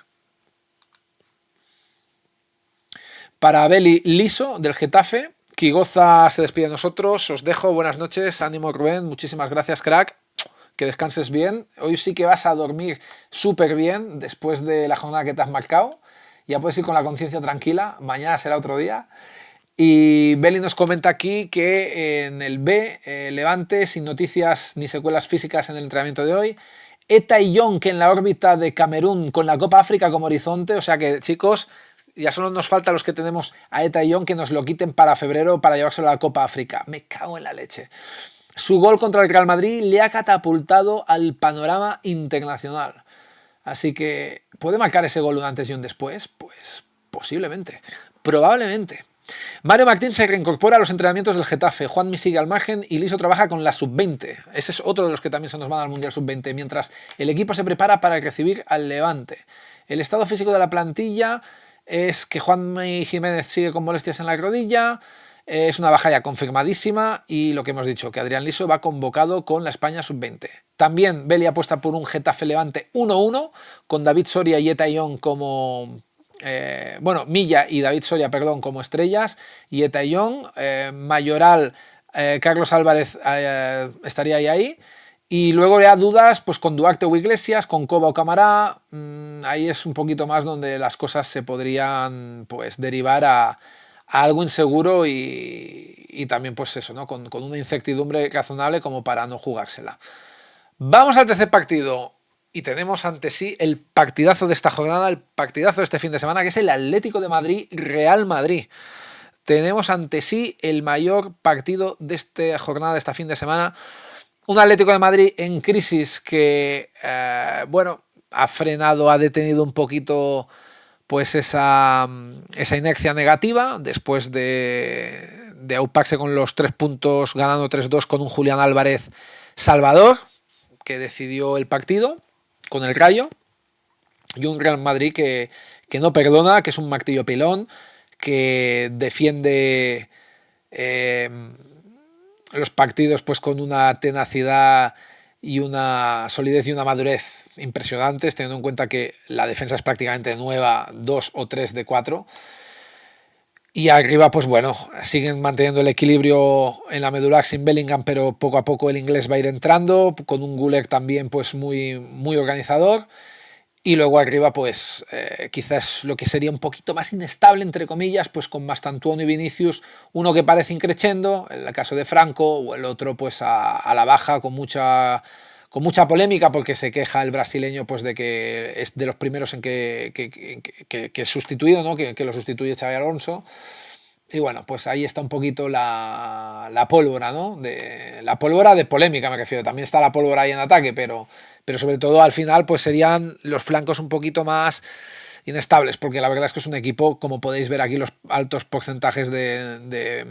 Para Beli Liso del Getafe, Kigoza se despide de nosotros, os dejo, buenas noches, ánimo Rubén, muchísimas gracias crack, que descanses bien, hoy sí que vas a dormir súper bien después de la jornada que te has marcado. Ya puedes ir con la conciencia tranquila, mañana será otro día. Y Beli nos comenta aquí que en el B, Levante, sin noticias ni secuelas físicas en el entrenamiento de hoy. Etayón, que en la órbita de Camerún con la Copa África como horizonte. O sea que, chicos, ya solo nos falta los que tenemos a Etayón que nos lo quiten para febrero para llevárselo a la Copa África. Me cago en la leche. Su gol contra el Real Madrid le ha catapultado al panorama internacional. Así que, ¿puede marcar ese gol un antes y un después? Pues posiblemente, probablemente. Mario Martín se reincorpora a los entrenamientos del Getafe, Juanmi sigue al margen y Liso trabaja con la sub-20. Ese es otro de los que también se nos van al Mundial sub-20, mientras el equipo se prepara para recibir al Levante. El estado físico de la plantilla es que Juanmi Jiménez sigue con molestias en la rodilla. Es una baja ya confirmadísima y lo que hemos dicho, que Adrián Liso va convocado con la España sub-20. También Beli apuesta por un Getafe Levante 1-1 con David Soria y Etayón como... Milla y David Soria, perdón, como estrellas y Etayón, Mayoral, Carlos Álvarez estaría ahí Y luego ya dudas pues con Duarte o Iglesias, con Coba o Camará. Ahí es un poquito más donde las cosas se podrían pues derivar a algo inseguro y también pues eso, ¿no? Con una incertidumbre razonable como para no jugársela. Vamos al tercer partido y tenemos ante sí el partidazo de esta jornada, el partidazo de este fin de semana, que es el Atlético de Madrid-Real Madrid. Tenemos ante sí el mayor partido de esta jornada, de esta fin de semana. Un Atlético de Madrid en crisis que, bueno, ha frenado, ha detenido un poquito pues esa inercia negativa después de auparse con los 3 puntos, ganando 3-2 con un Julián Álvarez Salvador, que decidió el partido con el Rayo, y un Real Madrid que no perdona, que es un martillo pilón, que defiende los partidos pues con una tenacidad y una solidez y una madurez impresionantes, teniendo en cuenta que la defensa es prácticamente nueva, 2 o 3 de 4. Y arriba, pues bueno, siguen manteniendo el equilibrio en la medular sin Bellingham, pero poco a poco el inglés va a ir entrando, con un Gullit también pues muy organizador. Y luego arriba, pues quizás lo que sería un poquito más inestable, entre comillas, pues con Mastantuono y Vinicius, uno que parece increchendo, en el caso de Franco, o el otro pues a la baja, con mucha polémica, porque se queja el brasileño pues de que es de los primeros en que es sustituido, ¿no? que lo sustituye Xabi Alonso. Y bueno, pues ahí está un poquito la pólvora, ¿no? La pólvora de polémica me refiero. También está la pólvora ahí en ataque, pero sobre todo al final pues serían los flancos un poquito más inestables, porque la verdad es que es un equipo, como podéis ver aquí, los altos porcentajes de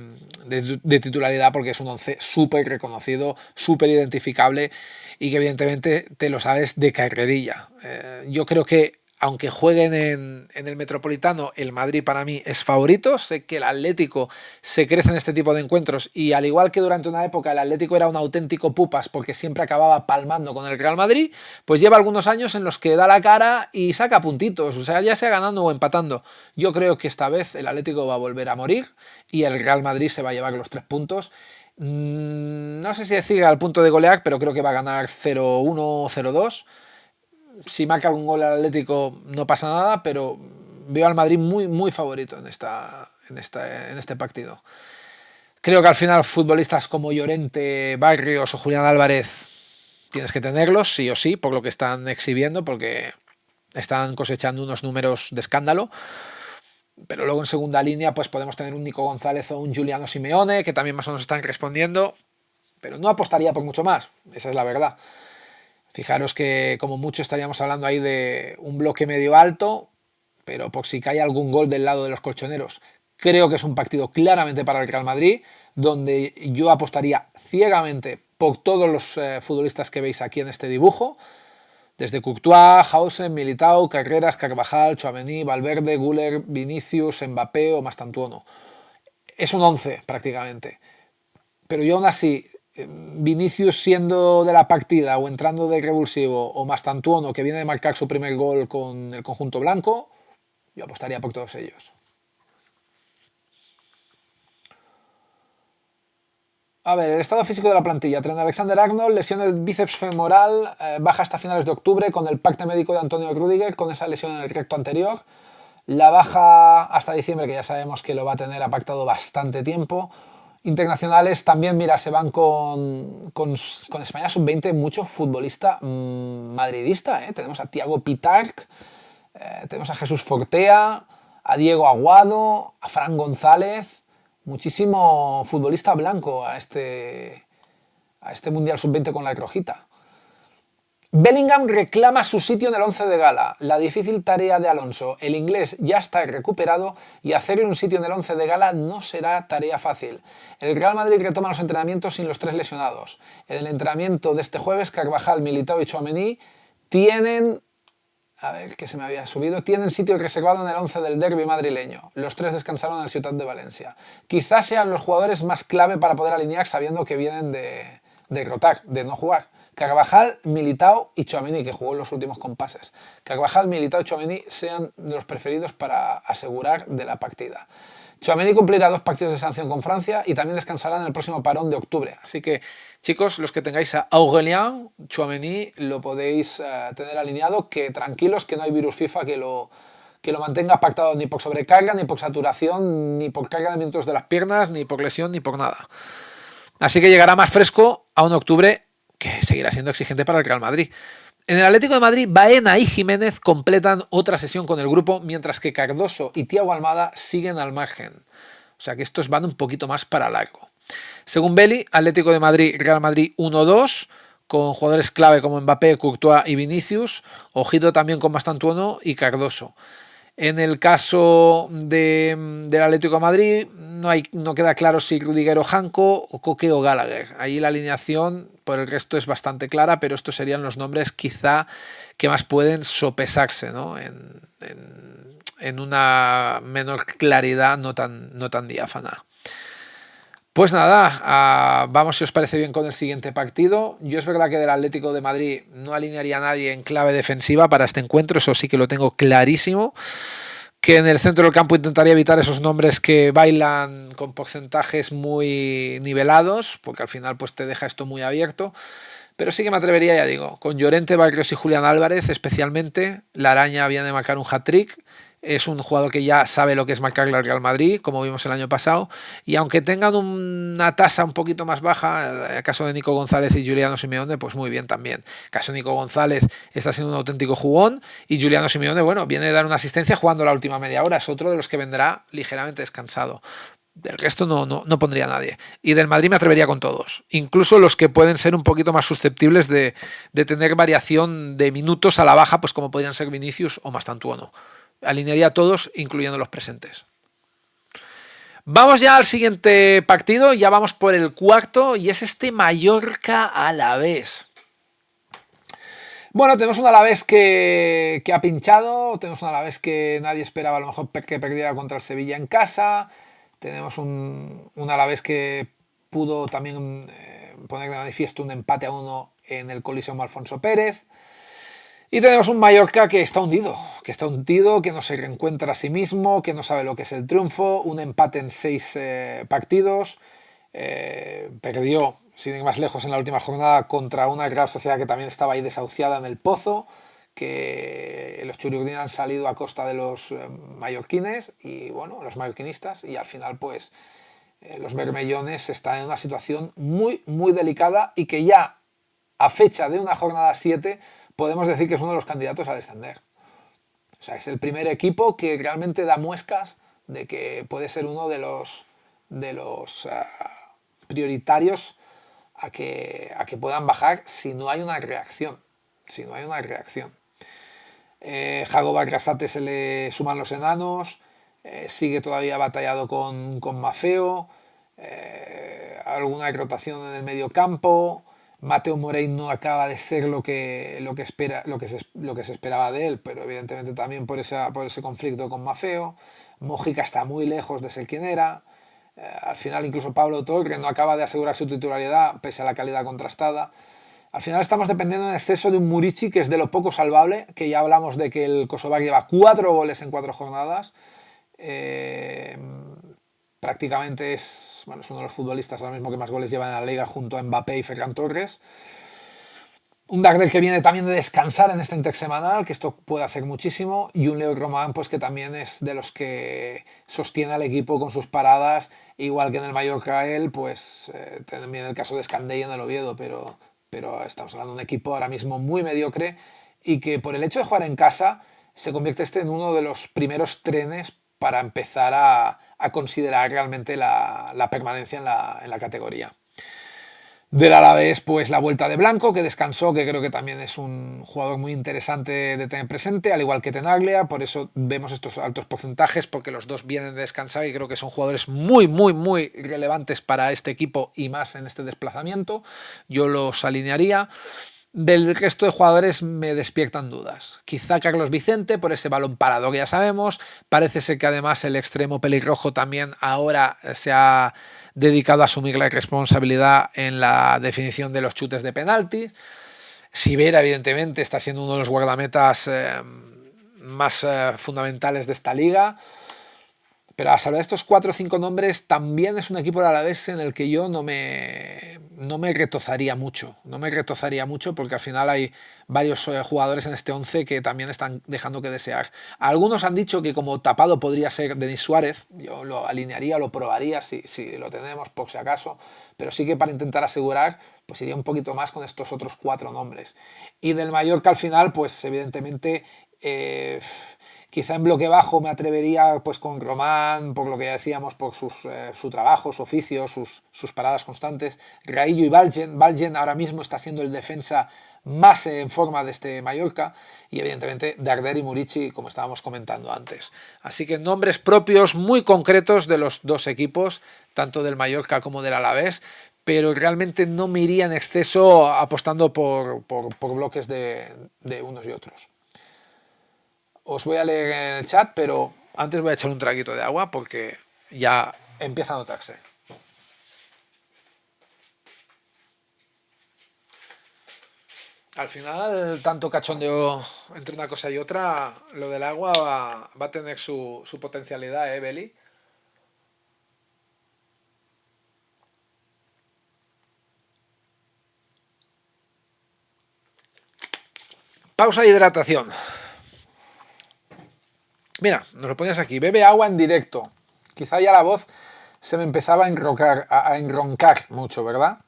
titularidad, porque es un 11 súper reconocido, súper identificable y que evidentemente te lo sabes de carrerilla. Yo creo que aunque jueguen en el Metropolitano, el Madrid para mí es favorito. Sé que el Atlético se crece en este tipo de encuentros y al igual que durante una época el Atlético era un auténtico pupas porque siempre acababa palmando con el Real Madrid, pues lleva algunos años en los que da la cara y saca puntitos, o sea, ya sea ganando o empatando. Yo creo que esta vez el Atlético va a volver a morir y el Real Madrid se va a llevar los 3 puntos. No sé si decir al punto de golear, pero creo que va a ganar 0-1 0-2. Si marca algún gol al Atlético no pasa nada, pero veo al Madrid muy favorito en este partido. Creo que al final futbolistas como Llorente, Barrios o Julián Álvarez tienes que tenerlos, sí o sí, por lo que están exhibiendo, porque están cosechando unos números de escándalo. Pero luego en segunda línea pues podemos tener un Nico González o un Giuliano Simeone, que también más o menos están respondiendo, pero no apostaría por mucho más, esa es la verdad. Fijaros que como mucho estaríamos hablando ahí de un bloque medio alto, pero por si cae algún gol del lado de los colchoneros. Creo que es un partido claramente para el Real Madrid, donde yo apostaría ciegamente por todos los futbolistas que veis aquí en este dibujo, desde Courtois, Hausen, Militao, Carreras, Carvajal, Tchouaméni, Valverde, Güler, Vinicius, Mbappé o Mastantuono. Es un 11 prácticamente. Pero yo aún así, Vinicius siendo de la partida o entrando de revulsivo o Mastantuono que viene de marcar su primer gol con el conjunto blanco, yo apostaría por todos ellos. A ver, el estado físico de la plantilla. Trent Alexander-Arnold, lesión del bíceps femoral, baja hasta finales de octubre con el parte médico de Antonio Rüdiger con esa lesión en el recto anterior. La baja hasta diciembre, que ya sabemos que lo va a tener apartado bastante tiempo. Internacionales también, mira, se van con España sub-20 mucho futbolista madridista. Tenemos a Thiago Pitarch, tenemos a Jesús Fortea, a Diego Aguado, a Fran González, muchísimo futbolista blanco a este Mundial sub-20 con la rojita. Bellingham reclama su sitio en el 11 de gala. La difícil tarea de Alonso, el inglés ya está recuperado y hacerle un sitio en el 11 de gala no será tarea fácil. El Real Madrid retoma los entrenamientos sin los 3 lesionados. En el entrenamiento de este jueves, Carvajal, Militao y Tchouaméni tienen sitio reservado en el 11 del derbi madrileño. Los 3 descansaron en el Ciutat de Valencia. Quizás sean los jugadores más clave para poder alinear sabiendo que vienen de rotar, de no jugar. Carvajal, Militao y Tchouaméni, que jugó en los últimos compases. Carvajal, Militao y Tchouaméni sean de los preferidos para asegurar de la partida. Tchouaméni cumplirá 2 partidos de sanción con Francia y también descansará en el próximo parón de octubre. Así que, chicos, los que tengáis a Aurélien Tchouaméni lo podéis tener alineado, que tranquilos, que no hay virus FIFA que lo mantenga pactado ni por sobrecarga, ni por saturación, ni por carga de minutos de las piernas, ni por lesión, ni por nada. Así que llegará más fresco a un octubre que seguirá siendo exigente para el Real Madrid. En el Atlético de Madrid, Baena y Jiménez completan otra sesión con el grupo, mientras que Cardoso y Thiago Almada siguen al margen. O sea que estos van un poquito más para largo. Según Belly, Atlético de Madrid, Real Madrid 1-2, con jugadores clave como Mbappé, Courtois y Vinicius. Ojito también con Mastantuono y Cardoso. En el caso del Atlético de Madrid, no queda claro si Rudiger o Janko, o Koke o Gallagher. Ahí la alineación por el resto es bastante clara, pero estos serían los nombres quizá que más pueden sopesarse, ¿no? en una menor claridad no tan diáfana. Pues nada, vamos si os parece bien con el siguiente partido. Yo es verdad que del Atlético de Madrid no alinearía a nadie en clave defensiva para este encuentro, eso sí que lo tengo clarísimo. Que en el centro del campo intentaría evitar esos nombres que bailan con porcentajes muy nivelados, porque al final pues te deja esto muy abierto. Pero sí que me atrevería, ya digo, con Llorente, Barrios y Julián Álvarez especialmente. La Araña viene de marcar un hat-trick. Es un jugador que ya sabe lo que es marcarle al Real Madrid, como vimos el año pasado. Y aunque tengan una tasa un poquito más baja, el caso de Nico González y Giuliano Simeone, pues muy bien también. El caso de Nico González está siendo un auténtico jugón. Y Giuliano Simeone, bueno, viene de dar una asistencia jugando la última media hora. Es otro de los que vendrá ligeramente descansado. Del resto no pondría a nadie. Y del Madrid me atrevería con todos. Incluso los que pueden ser un poquito más susceptibles de tener variación de minutos a la baja, pues como podrían ser Vinicius o Mastantuono. Alinearía a todos, incluyendo los presentes. Vamos ya al siguiente partido, ya vamos por el cuarto, y es este Mallorca-Alavés. Bueno, tenemos un Alavés que ha pinchado, tenemos un Alavés que nadie esperaba a lo mejor que perdiera contra el Sevilla en casa, tenemos un Alavés que pudo también poner de manifiesto un empate a 1 en el Coliseum Alfonso Pérez. Y tenemos un Mallorca que está hundido, que no se reencuentra a sí mismo, que no sabe lo que es el triunfo, un empate en 6 partidos, perdió, sin ir más lejos, en la última jornada contra una Real Sociedad que también estaba ahí desahuciada en el pozo, que los churriguines han salido a costa de los mallorquines y bueno, los mallorquinistas, y al final pues los bermellones están en una situación muy, muy delicada y que ya a fecha de una jornada 7 podemos decir que es uno de los candidatos a descender. O sea, es el primer equipo que realmente da muestras de que puede ser uno de los prioritarios a que puedan bajar si no hay una reacción. Jago Barrasate se le suman los enanos, sigue todavía batallado con Maffeo, alguna rotación en el medio campo. Mateo Morey no acaba de ser lo que se esperaba de él, pero evidentemente también por ese conflicto con Maffeo. Mojica está muy lejos de ser quien era. Al final incluso Pablo Torre no acaba de asegurar su titularidad pese a la calidad contrastada. Al final estamos dependiendo en exceso de un Murici que es de lo poco salvable, que ya hablamos de que el Kosovar lleva 4 goles en 4 jornadas. Prácticamente es uno de los futbolistas ahora mismo que más goles llevan en la liga junto a Mbappé y Ferran Torres. Un Dagdel que viene también de descansar en esta intersemanal, que esto puede hacer muchísimo, y un Leo Román pues que también es de los que sostiene al equipo con sus paradas, igual que en el Mallorca él, pues también el caso de Scandella en el Oviedo, pero estamos hablando de un equipo ahora mismo muy mediocre y que por el hecho de jugar en casa se convierte en uno de los primeros trenes para empezar a considerar realmente la permanencia en la categoría. Del Alavés, pues la vuelta de Blanco, que descansó, que creo que también es un jugador muy interesante de tener presente, al igual que Tenaglia, por eso vemos estos altos porcentajes, porque los dos vienen de descansar y creo que son jugadores muy, muy, muy relevantes para este equipo y más en este desplazamiento. Yo los alinearía. Del resto de jugadores me despiertan dudas. Quizá Carlos Vicente por ese balón parado que ya sabemos. Parece ser que además el extremo pelirrojo también ahora se ha dedicado a asumir la responsabilidad en la definición de los chutes de penalti. Sivera evidentemente está siendo uno de los guardametas más fundamentales de esta liga. Pero a saber de estos 4 o 5 nombres, también es un equipo del Alavés en el que yo no me retozaría mucho. No me retozaría mucho porque al final hay varios jugadores en este 11 que también están dejando que desear. Algunos han dicho que como tapado podría ser Denis Suárez. Yo lo alinearía, lo probaría si lo tenemos por si acaso. Pero sí que para intentar asegurar, pues iría un poquito más con estos otros 4 nombres. Y del Mallorca al final, pues evidentemente... quizá en bloque bajo me atrevería pues con Román, por lo que ya decíamos, por su trabajo, su oficio, sus paradas constantes. Raillo y Valgen. Valgen ahora mismo está siendo el defensa más en forma de este Mallorca. Y evidentemente Darder y Murici, como estábamos comentando antes. Así que nombres propios muy concretos de los dos equipos, tanto del Mallorca como del Alavés. Pero realmente no me iría en exceso apostando por bloques de unos y otros. Os voy a leer en el chat, pero antes voy a echar un traguito de agua porque ya empieza a notarse. Al final, tanto cachondeo entre una cosa y otra, lo del agua va a tener su potencialidad, ¿eh, Beli? Pausa de hidratación. Mira, nos lo pones aquí. Bebe agua en directo. Quizá ya la voz se me empezaba a enroncar mucho, ¿verdad?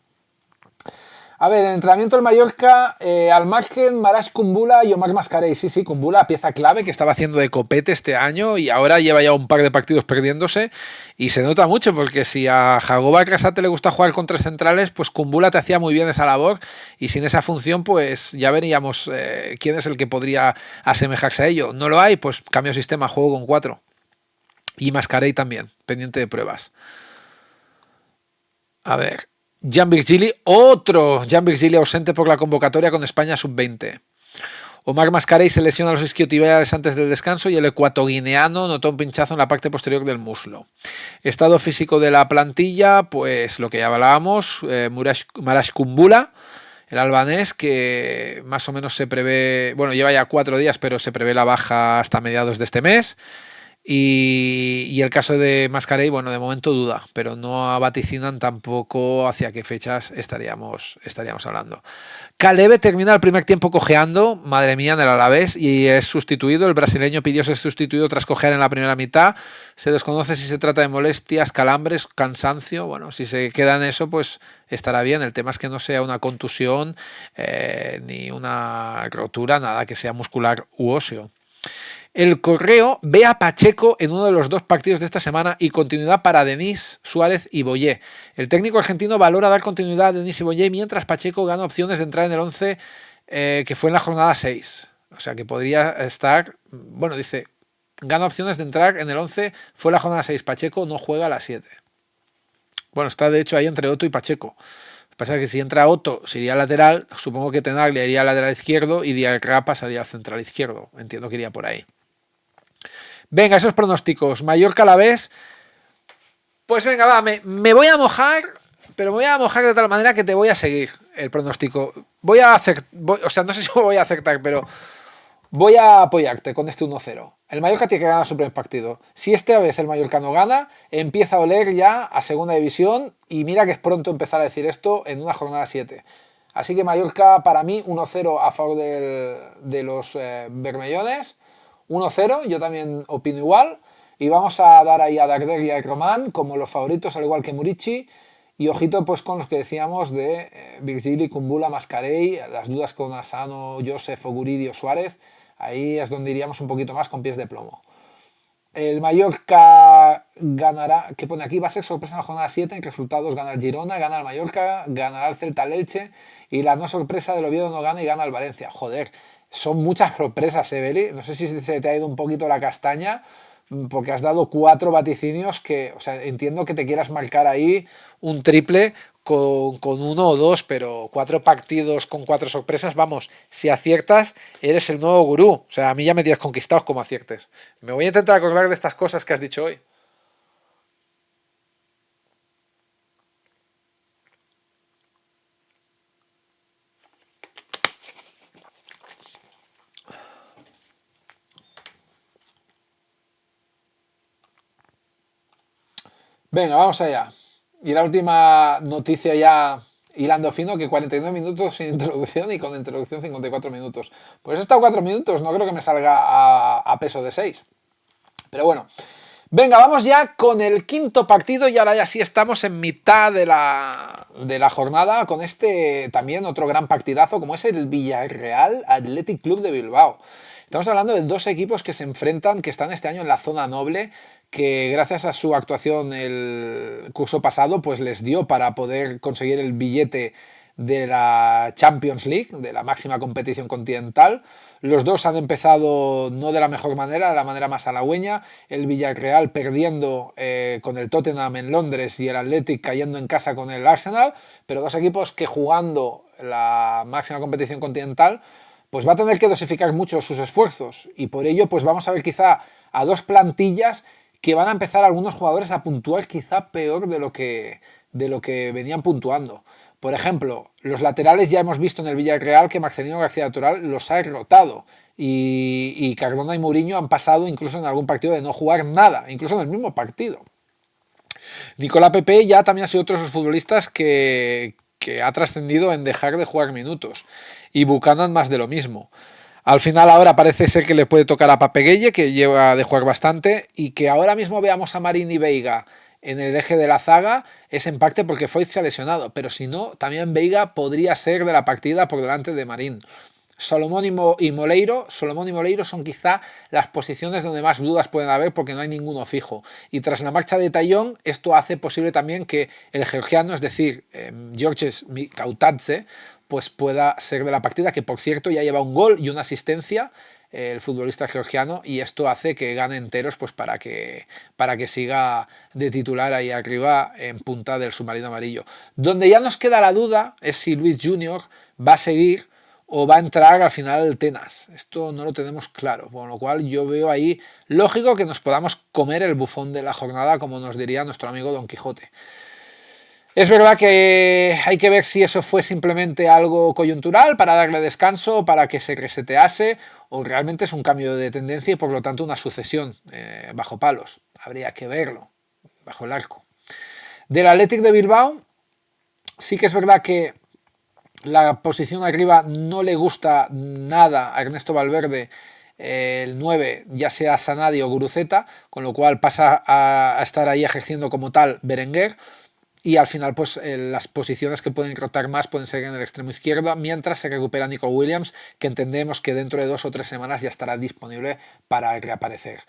A ver, el entrenamiento del Mallorca, al margen, Marash Kumbula y Omar Mascarell. Sí, Kumbula, pieza clave que estaba haciendo de copete este año y ahora lleva ya un par de partidos perdiéndose y se nota mucho porque si a Jagoba Casate le gusta jugar con 3 centrales, pues Kumbula te hacía muy bien esa labor y sin esa función pues ya veríamos quién es el que podría asemejarse a ello. No lo hay, pues cambio de sistema, juego con 4. Y Mascarell también, pendiente de pruebas. A ver, Jan Virgili, otro Jan Virgili ausente por la convocatoria con España sub-20. Omar Mascarell se lesiona los isquiotibiales antes del descanso y el ecuatoguineano notó un pinchazo en la parte posterior del muslo. Estado físico de la plantilla, pues lo que ya hablábamos, Marash Kumbula, el albanés, que más o menos se prevé, bueno, lleva ya 4 días, pero se prevé la baja hasta mediados de este mes. Y el caso de Mascarell, bueno, de momento duda, pero no vaticinan tampoco hacia qué fechas estaríamos hablando. Calebe termina el primer tiempo cojeando, madre mía, en el Alavés, y es sustituido. El brasileño pidió ser sustituido tras cojear en la primera mitad. Se desconoce si se trata de molestias, calambres, cansancio. Bueno, si se queda en eso, pues estará bien. El tema es que no sea una contusión ni una rotura, nada que sea muscular u óseo. El Correo ve a Pacheco en uno de los 2 partidos de esta semana y continuidad para Denis, Suárez y Boyé. El técnico argentino valora dar continuidad a Denis y Boyé mientras Pacheco gana opciones de entrar en el 11 que fue en la jornada 6. O sea que podría estar, bueno, dice, gana opciones de entrar en el 11, fue la jornada 6, Pacheco no juega a las 7. Bueno, está de hecho ahí entre Otto y Pacheco. Lo que pasa es que si entra Otto sería lateral, supongo que Tenaglia iría al lateral izquierdo y Diarra pasaría al central izquierdo. Entiendo que iría por ahí. Venga, esos pronósticos. Mallorca a la vez. Pues venga, va, me voy a mojar, pero me voy a mojar de tal manera que te voy a seguir el pronóstico. Voy a hacer, o sea, no sé si voy a acertar, pero voy a apoyarte con este 1-0. El Mallorca tiene que ganar su primer partido. Si esta vez el Mallorca no gana, empieza a oler ya a segunda división y mira que es pronto empezar a decir esto en una jornada 7. Así que Mallorca, para mí, 1-0 a favor de los bermellones. 1-0, yo también opino igual. Y vamos a dar ahí a Darder y a Román como los favoritos, al igual que Murici. Y ojito pues con los que decíamos de Virgili, Kumbula, Mascarell, las dudas con Asano, Joseph, Oguridio, Suárez. Ahí es donde iríamos un poquito más con pies de plomo. El Mallorca ganará, que pone aquí, va a ser sorpresa en la jornada 7, en resultados gana el Girona, gana el Mallorca, ganará el Celta Elche y la no sorpresa del Oviedo no gana y gana el Valencia. Joder, son muchas sorpresas, Beli. No sé si se te ha ido un poquito la castaña porque has dado 4 vaticinios que, o sea, entiendo que te quieras marcar ahí un triple con 1 o 2, pero 4 partidos con 4 sorpresas, vamos, si aciertas, eres el nuevo gurú. O sea, a mí ya me tienes conquistados como aciertes. Me voy a intentar acordar de estas cosas que has dicho hoy. Venga, vamos allá. Y la última noticia ya hilando fino, que 49 minutos sin introducción y con introducción 54 minutos. Pues he estado 4 minutos, no creo que me salga a peso de 6. Pero bueno, venga, vamos ya con el quinto partido y ahora ya sí estamos en mitad de la jornada con este también otro gran partidazo como es el Villarreal Athletic Club de Bilbao. Estamos hablando de dos equipos que se enfrentan, que están este año en la zona noble, que gracias a su actuación el curso pasado pues les dio para poder conseguir el billete de la Champions League, de la máxima competición continental. Los dos han empezado no de la mejor manera, de la manera más halagüeña. El Villarreal perdiendo con el Tottenham en Londres y el Athletic cayendo en casa con el Arsenal, pero dos equipos que jugando la máxima competición continental pues va a tener que dosificar mucho sus esfuerzos y por ello pues vamos a ver quizá a dos plantillas que van a empezar algunos jugadores a puntuar quizá peor de lo que venían puntuando. Por ejemplo, los laterales ya hemos visto en el Villarreal que Marcelino García Toral los ha derrotado y Cardona y Mourinho han pasado incluso en algún partido de no jugar nada, incluso en el mismo partido. Nicolás Pepe ya también ha sido otro de esos futbolistas que ha trascendido en dejar de jugar minutos y Buchanan más de lo mismo. Al final ahora parece ser que le puede tocar a Papegueye, que lleva de jugar bastante, y que ahora mismo veamos a Marín y Veiga en el eje de la zaga es en parte porque Foyth se ha lesionado, pero si no, también Veiga podría ser de la partida por delante de Marín. Solomón y Moleiro son quizá las posiciones donde más dudas pueden haber porque no hay ninguno fijo. Y tras la marcha de Tayón, esto hace posible también que el georgiano, es decir, Georges Kautadze, pues pueda ser de la partida, que por cierto ya lleva un gol y una asistencia el futbolista georgiano y esto hace que gane enteros pues para que siga de titular ahí arriba en punta del submarino amarillo. Donde ya nos queda la duda es si Luis Junior va a seguir o va a entrar al final el Tenas. Esto no lo tenemos claro, con lo cual yo veo ahí lógico que nos podamos comer el bufón de la jornada, como nos diría nuestro amigo Don Quijote. Es verdad que hay que ver si eso fue simplemente algo coyuntural para darle descanso, para que se resetease, o realmente es un cambio de tendencia y por lo tanto una sucesión bajo palos. Habría que verlo, bajo el arco. Del Athletic de Bilbao, sí que es verdad que la posición arriba no le gusta nada a Ernesto Valverde, el 9, ya sea Sanadi o Guruceta, con lo cual pasa a estar ahí ejerciendo como tal Berenguer. Y al final, pues las posiciones que pueden rotar más pueden ser en el extremo izquierdo, mientras se recupera Nico Williams, que entendemos que dentro de 2 o 3 semanas ya estará disponible para reaparecer.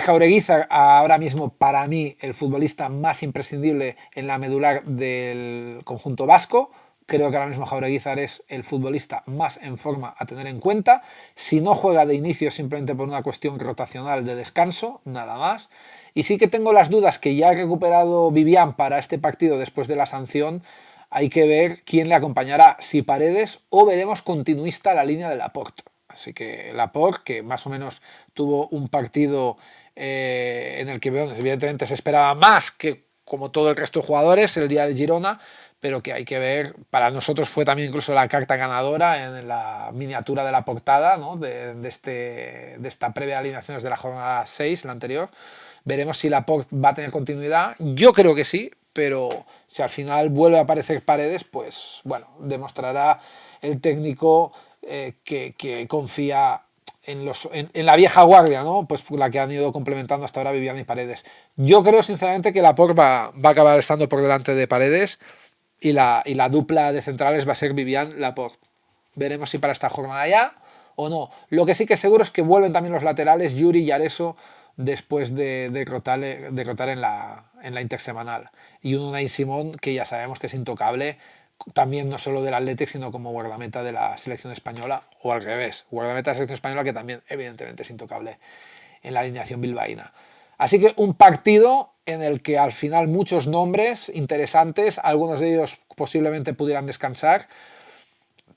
Jaureguizar, ahora mismo para mí el futbolista más imprescindible en la medular del conjunto vasco. Creo que ahora mismo Jaureguizar es el futbolista más en forma a tener en cuenta. Si no juega de inicio simplemente por una cuestión rotacional de descanso, nada más. Y sí que tengo las dudas que ya ha recuperado Vivian para este partido después de la sanción. Hay que ver quién le acompañará, si Paredes o veremos continuista la línea de Laporte. Así que Laporte, que más o menos tuvo un partido en el que evidentemente se esperaba más que como todo el resto de jugadores el día del Girona, pero que hay que ver, para nosotros fue también incluso la carta ganadora en la miniatura de la portada, ¿no? de esta previa alineaciones de la jornada 6, la anterior. Veremos si Laporte va a tener continuidad. Yo creo que sí, pero si al final vuelve a aparecer Paredes, pues bueno, demostrará el técnico que confía en la vieja guardia, ¿no? Pues la que han ido complementando hasta ahora Vivian y Paredes. Yo creo sinceramente que Laporte va a acabar estando por delante de Paredes y la dupla de centrales va a ser Vivian-Laporte. Veremos si para esta jornada ya o no. Lo que sí que es seguro es que vuelven también los laterales Yuri y Areso después de derrotar en la intersemanal. Y un Unai Simón que ya sabemos que es intocable, también no solo del Athletic, sino como guardameta de la selección española, o al revés, guardameta de la selección española que también evidentemente es intocable en la alineación bilbaína. Así que un partido en el que al final muchos nombres interesantes, algunos de ellos posiblemente pudieran descansar,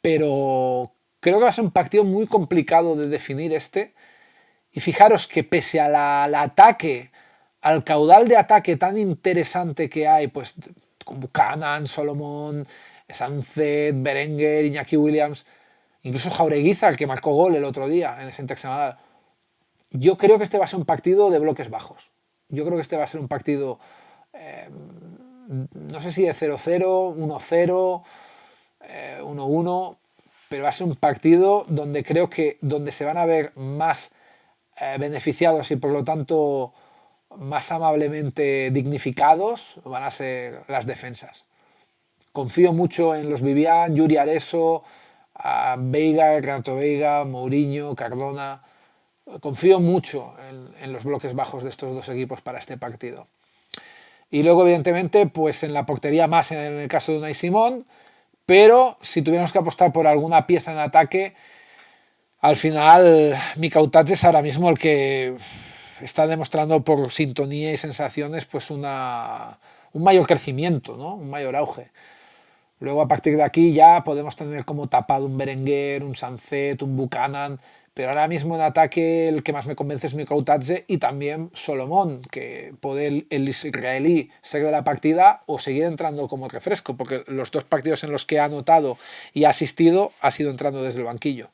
pero creo que va a ser un partido muy complicado de definir este. Y fijaros que pese al ataque, al caudal de ataque tan interesante que hay, pues con Buchanan, Solomon, Sánchez, Berenguer, Iñaki Williams, incluso Jaureguizar, que marcó gol el otro día en ese intersemanal. Yo creo que este va a ser un partido de bloques bajos. Yo creo que este va a ser un partido no sé si de 0-0, 1-0, 1-1, pero va a ser un partido donde creo que donde se van a ver más beneficiados y por lo tanto más amablemente dignificados van a ser las defensas. Confío mucho en los Vivian, Yuri Areso, Veiga, Renato Veiga, Mourinho, Cardona. Confío mucho en los bloques bajos de estos dos equipos para este partido. Y luego, evidentemente, pues en la portería más en el caso de Unai Simón, pero si tuviéramos que apostar por alguna pieza en ataque, al final Mika Utadze es ahora mismo el que está demostrando por sintonía y sensaciones pues un mayor crecimiento, ¿no? Un mayor auge. Luego a partir de aquí ya podemos tener como tapado un Berenguer, un Sancet, un Buchanan, pero ahora mismo en ataque el que más me convence es Mika Utadze y también Solomón, que puede el israelí ser de la partida o seguir entrando como refresco, porque los dos partidos en los que ha anotado y ha asistido ha sido entrando desde el banquillo.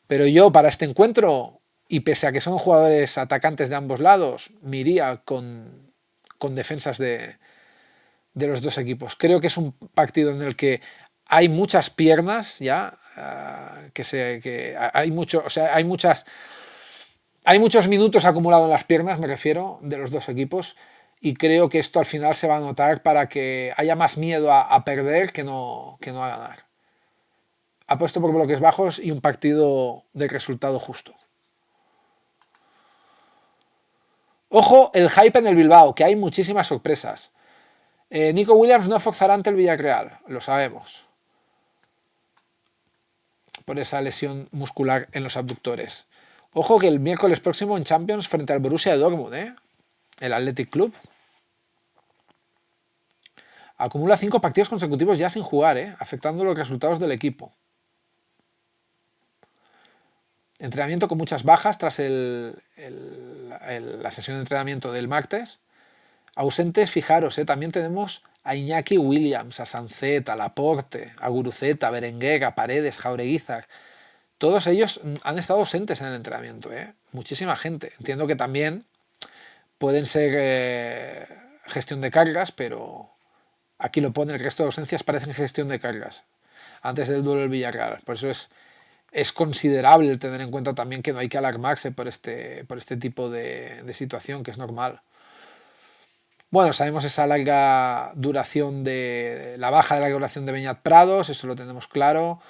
Pero yo para este encuentro, y pese a que son jugadores atacantes de ambos lados, me iría con defensas de los dos equipos. Creo que es un partido en el que hay muchas piernas ya, que hay mucho, o sea, hay muchos minutos acumulados en las piernas, me refiero, de los dos equipos, y creo que esto al final se va a notar para que haya más miedo a perder que no a ganar. Apuesto por bloques bajos y un partido de resultado justo. Ojo, el hype en el Bilbao, que hay muchísimas sorpresas. Nico Williams no forzará ante el Villarreal, lo sabemos, por esa lesión muscular en los abductores. Ojo que el miércoles próximo en Champions frente al Borussia de Dortmund, el Athletic Club, acumula 5 partidos consecutivos ya sin jugar, afectando los resultados del equipo. Entrenamiento con muchas bajas tras la sesión de entrenamiento del martes. Ausentes, fijaros, también tenemos a Iñaki Williams, a Sancet, a Laporte, a Guruceta, a Berenguer, a Paredes, Jaureguizar. Todos ellos han estado ausentes en el entrenamiento, muchísima gente. Entiendo que también pueden ser gestión de cargas, pero aquí lo pone, el resto de ausencias parecen gestión de cargas antes del duelo del Villarreal. Por eso es considerable el tener en cuenta también que no hay que alarmarse por este tipo de situación, que es normal. Bueno, sabemos esa larga duración la baja de la duración de Beñat Prados, eso lo tenemos claro.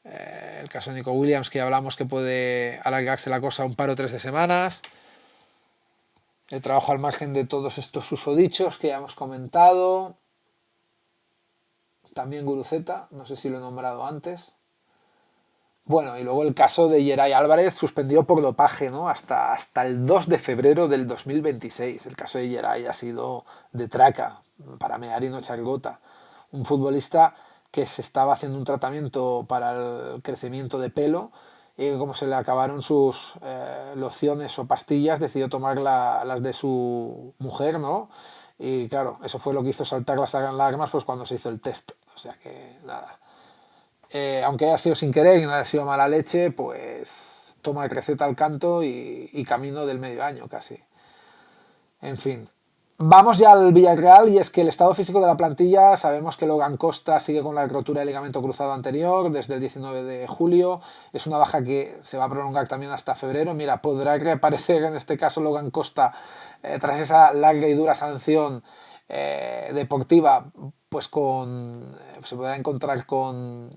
El caso de Nico Williams, que ya hablamos que puede alargarse la cosa un par o 3 de semanas. El trabajo al margen de todos estos susodichos que ya hemos comentado. También Guruceta, no sé si lo he nombrado antes. Bueno, y luego el caso de Yeray Álvarez, suspendido por dopaje, ¿no? Hasta el 2 de febrero del 2026. El caso de Yeray ha sido de traca, para mear y no echar gota. Un futbolista que se estaba haciendo un tratamiento para el crecimiento de pelo y que, como se le acabaron sus lociones o pastillas, decidió tomar las de su mujer, ¿no? Y claro, eso fue lo que hizo saltar las alarmas pues cuando se hizo el test. O sea que nada. Aunque haya sido sin querer y no haya sido mala leche, pues toma el receta al canto y camino del medio año casi. En fin. Vamos ya al Villarreal, y es que el estado físico de la plantilla, sabemos que Logan Costa sigue con la rotura del ligamento cruzado anterior desde el 19 de julio, es una baja que se va a prolongar también hasta febrero. Mira, podrá reaparecer en este caso Logan Costa tras esa larga y dura sanción deportiva, pues se podrá encontrar con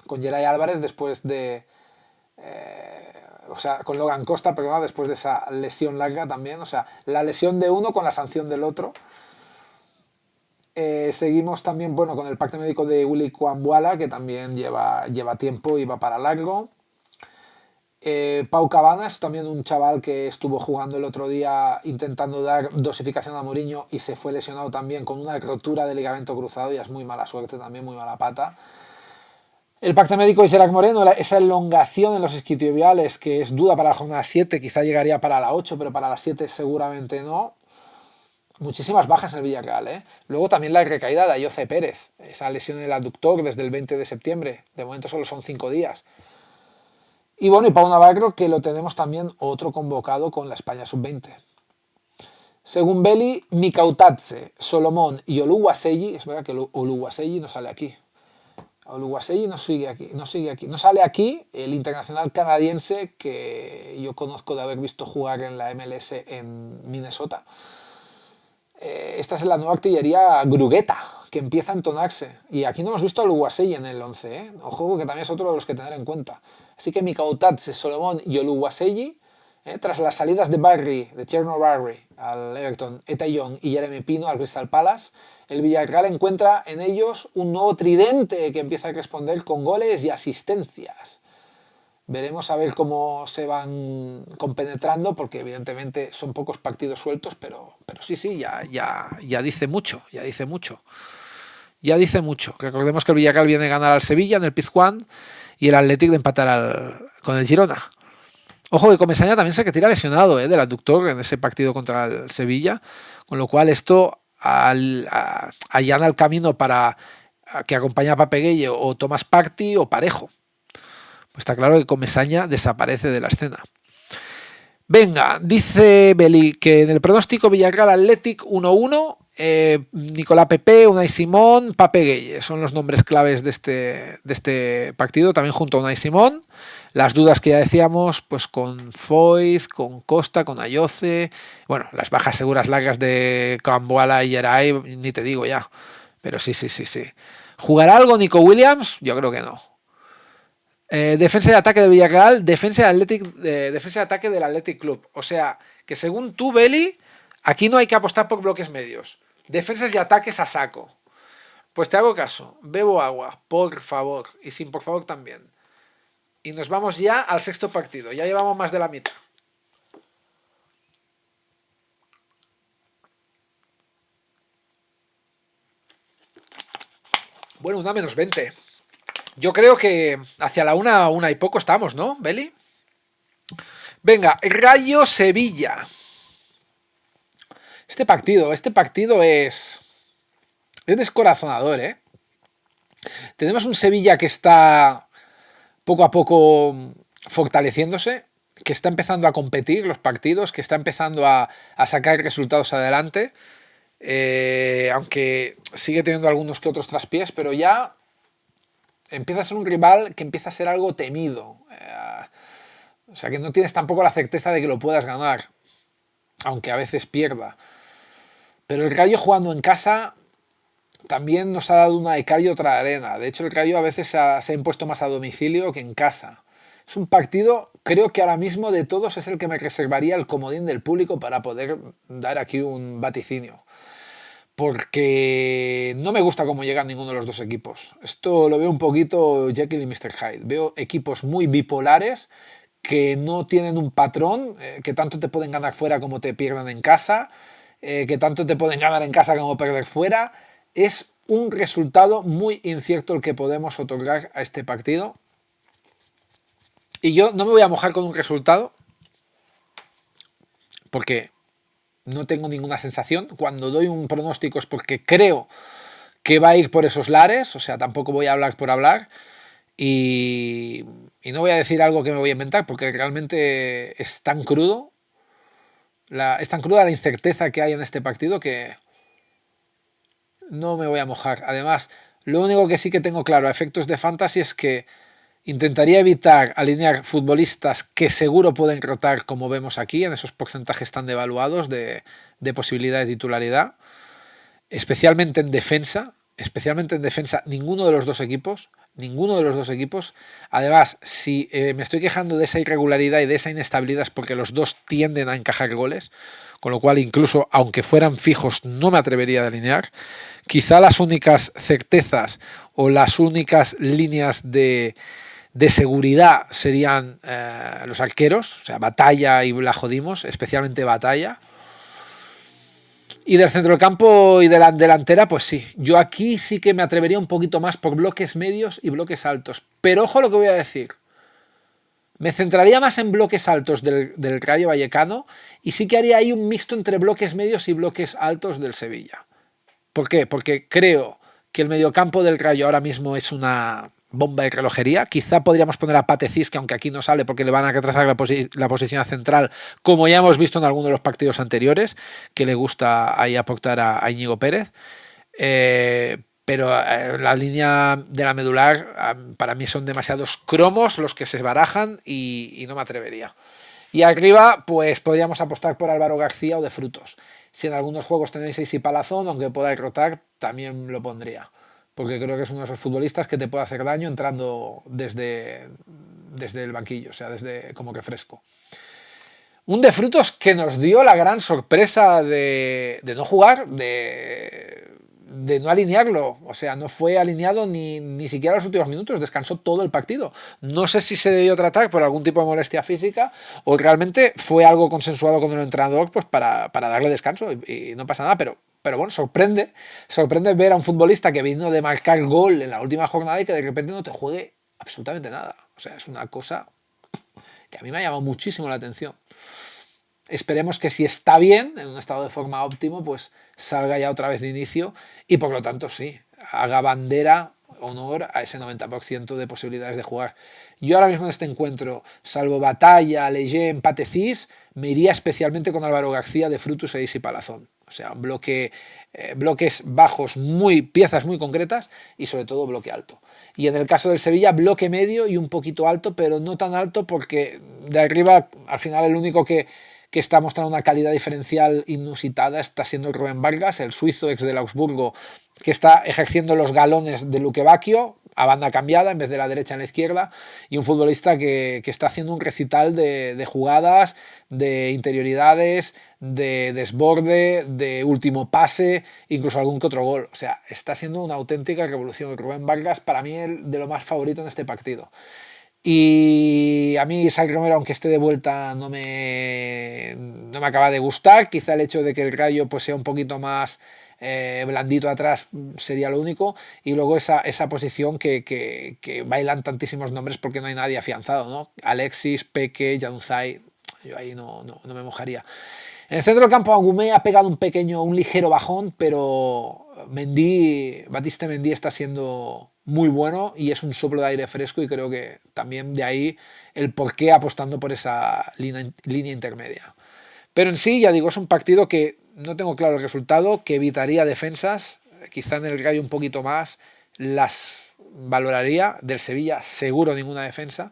Yeray Álvarez después de o sea, con Logan Costa, perdón, después de esa lesión larga también, o sea, la lesión de uno con la sanción del otro. Seguimos también, bueno, con el parte médico de Willy Kwambuala, que también lleva tiempo y va para largo. Pau Cabanas, también un chaval que estuvo jugando el otro día intentando dar dosificación a Mourinho y se fue lesionado también con una rotura de ligamento cruzado, y es muy mala suerte también, muy mala pata. El parte médico de Isaac Moreno, esa elongación en los isquiotibiales, que es duda para la jornada 7, quizá llegaría para la 8, pero para la 7 seguramente no. Muchísimas bajas en el Villarreal, Luego también la recaída de Ayoce Pérez, esa lesión en el aductor desde el 20 de septiembre. De momento solo son 5 días. Y bueno, y Pau Navarro, que lo tenemos también otro convocado con la España sub-20. Según Belly, Mikautadze, Solomón y Oluwaseyi, es verdad que Oluwaseyi no sale aquí. Oluwaseyi no sigue aquí, no sigue aquí. No sale aquí el internacional canadiense que yo conozco de haber visto jugar en la MLS en Minnesota. Esta es la nueva artillería Grugueta, que empieza a entonarse. Y aquí no hemos visto a Oluwaseyi en el 11, ¿eh? Ojo, que también es otro de los que tener en cuenta. Así que Mikautadze, Solomón y Oluwaseyi, tras las salidas de Barry, de Cherno Barry al Everton, Eta Young y Jeremy Pino al Crystal Palace, el Villarreal encuentra en ellos un nuevo tridente que empieza a responder con goles y asistencias. Veremos a ver cómo se van compenetrando, porque evidentemente son pocos partidos sueltos, pero sí, ya dice mucho, ya dice mucho. Ya dice mucho. Recordemos que el Villarreal viene a ganar al Sevilla en el Pizjuán y el Athletic de empatar con el Girona. Ojo que Comesaña también se retira lesionado del aductor en ese partido contra el Sevilla, con lo cual esto allana el camino para que acompañe a Papegueye o Tomás Partey o Parejo. Pues está claro que Comesaña desaparece de la escena. Venga, dice Beli que en el pronóstico Villarreal Athletic 1-1, Nicolás Pepe, Unai Simón, Papegueye son los nombres claves de este partido, también junto a Unai Simón. Las dudas que ya decíamos, pues con Foyth, con Costa, con Ayoce, bueno, las bajas seguras largas de Camboala y Yeray, ni te digo ya, pero sí. ¿Jugará algo Nico Williams? Yo creo que no. Defensa y ataque del Villarreal, defensa y ataque del Athletic Club. O sea, que según tú, Beli, aquí no hay que apostar por bloques medios. Defensas y ataques a saco. Pues te hago caso, bebo agua, por favor, y sin por favor también. Y nos vamos ya al sexto partido, ya llevamos más de la mitad. Bueno, 1-20. Yo creo que hacia la una y poco estamos, ¿no, Beli? Venga, Rayo Sevilla. Este partido es descorazonador, ¿eh? Tenemos un Sevilla que está poco a poco fortaleciéndose, que está empezando a competir los partidos, que está empezando a sacar resultados adelante, aunque sigue teniendo algunos que otros traspiés, pero ya empieza a ser un rival que empieza a ser algo temido. O sea que no tienes tampoco la certeza de que lo puedas ganar, aunque a veces pierda. Pero el Rayo jugando en casa también nos ha dado una de cal y otra de arena. De hecho, el Rayo a veces se ha impuesto más a domicilio que en casa. Es un partido, creo que ahora mismo de todos es el que me reservaría el comodín del público para poder dar aquí un vaticinio. Porque no me gusta cómo llegan ninguno de los dos equipos. Esto lo veo un poquito Jekyll y Mr. Hyde. Veo equipos muy bipolares que no tienen un patrón, que tanto te pueden ganar fuera como te pierdan en casa, que tanto te pueden ganar en casa como perder fuera. Es un resultado muy incierto el que podemos otorgar a este partido. Y yo no me voy a mojar con un resultado, porque no tengo ninguna sensación. Cuando doy un pronóstico es porque creo que va a ir por esos lares, o sea, tampoco voy a hablar por hablar. Y no voy a decir algo que me voy a inventar, porque realmente es tan crudo, es tan cruda la incerteza que hay en este partido que no me voy a mojar. Además, lo único que sí que tengo claro a efectos de fantasy es que intentaría evitar alinear futbolistas que seguro pueden rotar, como vemos aquí, en esos porcentajes tan devaluados de posibilidad de titularidad, especialmente en defensa, ninguno de los dos equipos. Además, si me estoy quejando de esa irregularidad y de esa inestabilidad es porque los dos tienden a encajar goles, con lo cual incluso aunque fueran fijos no me atrevería a alinear. Quizá las únicas certezas o las únicas líneas de seguridad serían los arqueros, o sea, Batalla y la jodimos, especialmente Batalla. Y del centro del campo y de la delantera, pues sí. Yo aquí sí que me atrevería un poquito más por bloques medios y bloques altos. Pero ojo lo que voy a decir. Me centraría más en bloques altos del Rayo Vallecano y sí que haría ahí un mixto entre bloques medios y bloques altos del Sevilla. ¿Por qué? Porque creo que el mediocampo del Rayo ahora mismo es una bomba de relojería. Quizá podríamos poner a Pate Cis, que aunque aquí no sale porque le van a retrasar la posición central, como ya hemos visto en algunos de los partidos anteriores, que le gusta ahí aportar a Íñigo Pérez. Pero la línea de la medular para mí son demasiados cromos los que se barajan y no me atrevería. Y arriba pues podríamos apostar por Álvaro García o de Frutos. Si en algunos juegos tenéis Eisi Palazón, aunque podáis rotar, también lo pondría, porque creo que es uno de esos futbolistas que te puede hacer daño entrando desde el banquillo, o sea, desde como que fresco. Un de Frutos que nos dio la gran sorpresa de no jugar, de no alinearlo, o sea, no fue alineado ni siquiera los últimos minutos, descansó todo el partido. No sé si se debió tratar por algún tipo de molestia física o realmente fue algo consensuado con el entrenador pues para darle descanso y no pasa nada, pero bueno, sorprende ver a un futbolista que vino de marcar gol en la última jornada y que de repente no te juegue absolutamente nada. O sea, es una cosa que a mí me ha llamado muchísimo la atención. Esperemos que si está bien, en un estado de forma óptimo, pues salga ya otra vez de inicio y por lo tanto sí, haga bandera, honor a ese 90% de posibilidades de jugar. Yo ahora mismo en este encuentro, salvo Batalla, Leyen, Pate Cis, me iría especialmente con Álvaro García de Frutos e Eisi Palazón. O sea, bloques bajos, piezas muy concretas y sobre todo bloque alto. Y en el caso del Sevilla, bloque medio y un poquito alto, pero no tan alto porque de arriba al final el único que está mostrando una calidad diferencial inusitada está siendo Rubén Vargas, el suizo ex del Augsburgo, que está ejerciendo los galones de Luque Bacchio a banda cambiada en vez de la derecha en la izquierda, y un futbolista que está haciendo un recital de jugadas, de interioridades, de desborde, de último pase, incluso algún que otro gol. O sea, está siendo una auténtica revolución. Rubén Vargas para mí es de lo más favorito en este partido. Y a mí Isaac Romero, aunque esté de vuelta, no me acaba de gustar. Quizá el hecho de que el Rayo pues sea un poquito más blandito atrás sería lo único. Y luego esa posición que bailan tantísimos nombres porque no hay nadie afianzado, ¿no? Alexis, Peque, Januzaj, yo ahí no me mojaría. En el centro del campo Agumé ha pegado un ligero bajón, pero Batiste Mendy está siendo muy bueno y es un soplo de aire fresco, y creo que también de ahí el porqué apostando por esa línea intermedia. Pero en sí, ya digo, es un partido que no tengo claro el resultado, que evitaría defensas, quizá en el Rayo un poquito más, las valoraría. Del Sevilla seguro ninguna defensa,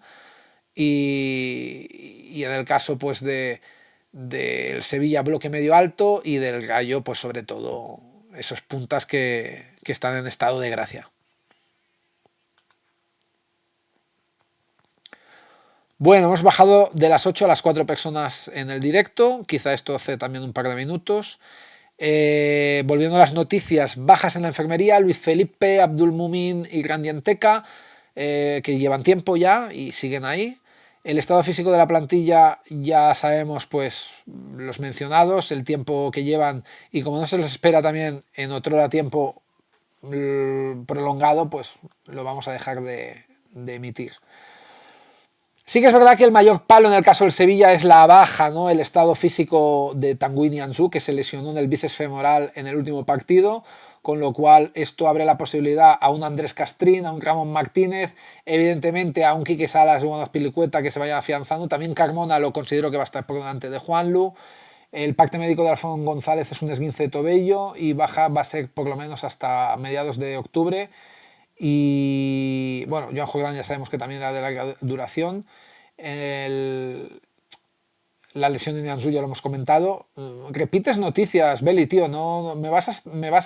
y en el caso pues del Sevilla bloque medio alto, y del Rayo pues sobre todo esos puntas que están en estado de gracia. Bueno, hemos bajado de las 8 a las 4 personas en el directo, quizá esto hace también un par de minutos. Volviendo a las noticias, bajas en la enfermería, Luis Felipe, Abdul Mumin y Grandi Anteca, que llevan tiempo ya y siguen ahí. El estado físico de la plantilla ya sabemos pues los mencionados, el tiempo que llevan, y como no se les espera también en otro tiempo prolongado, pues lo vamos a dejar de emitir. Sí que es verdad que el mayor palo en el caso del Sevilla es la baja, ¿no? El estado físico de Tanguy Nianzou, que se lesionó en el bíceps femoral en el último partido, con lo cual esto abre la posibilidad a un Andrés Castrín, a un Ramón Martínez, evidentemente a un Quique Salas o una Azpilicueta que se vaya afianzando. También Carmona lo considero que va a estar por delante de Juanlu. El parte médico de Alfonso González es un esguince de tobillo y baja va a ser por lo menos hasta mediados de octubre. Y bueno, Joan Jordán ya sabemos que también era de larga duración. La lesión de Nianzou ya lo hemos comentado. Repites noticias, Beli, tío. No, me vas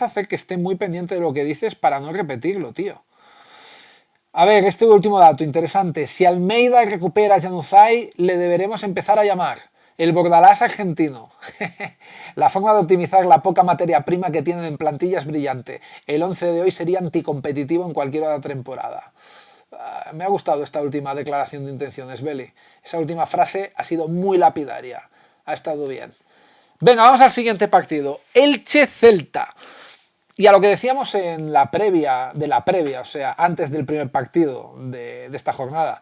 a hacer que esté muy pendiente de lo que dices para no repetirlo, tío. A ver, este último dato interesante. Si Almeida recupera a Januzaj, le deberemos empezar a llamar el Bordalás argentino. La forma de optimizar la poca materia prima que tienen en plantilla es brillante. El 11 de hoy sería anticompetitivo en cualquier otra temporada. Me ha gustado esta última declaración de intenciones, Beli. Esa última frase ha sido muy lapidaria. Ha estado bien. Venga, vamos al siguiente partido. Elche-Celta. Y a lo que decíamos en la previa, o sea, antes del primer partido de esta jornada,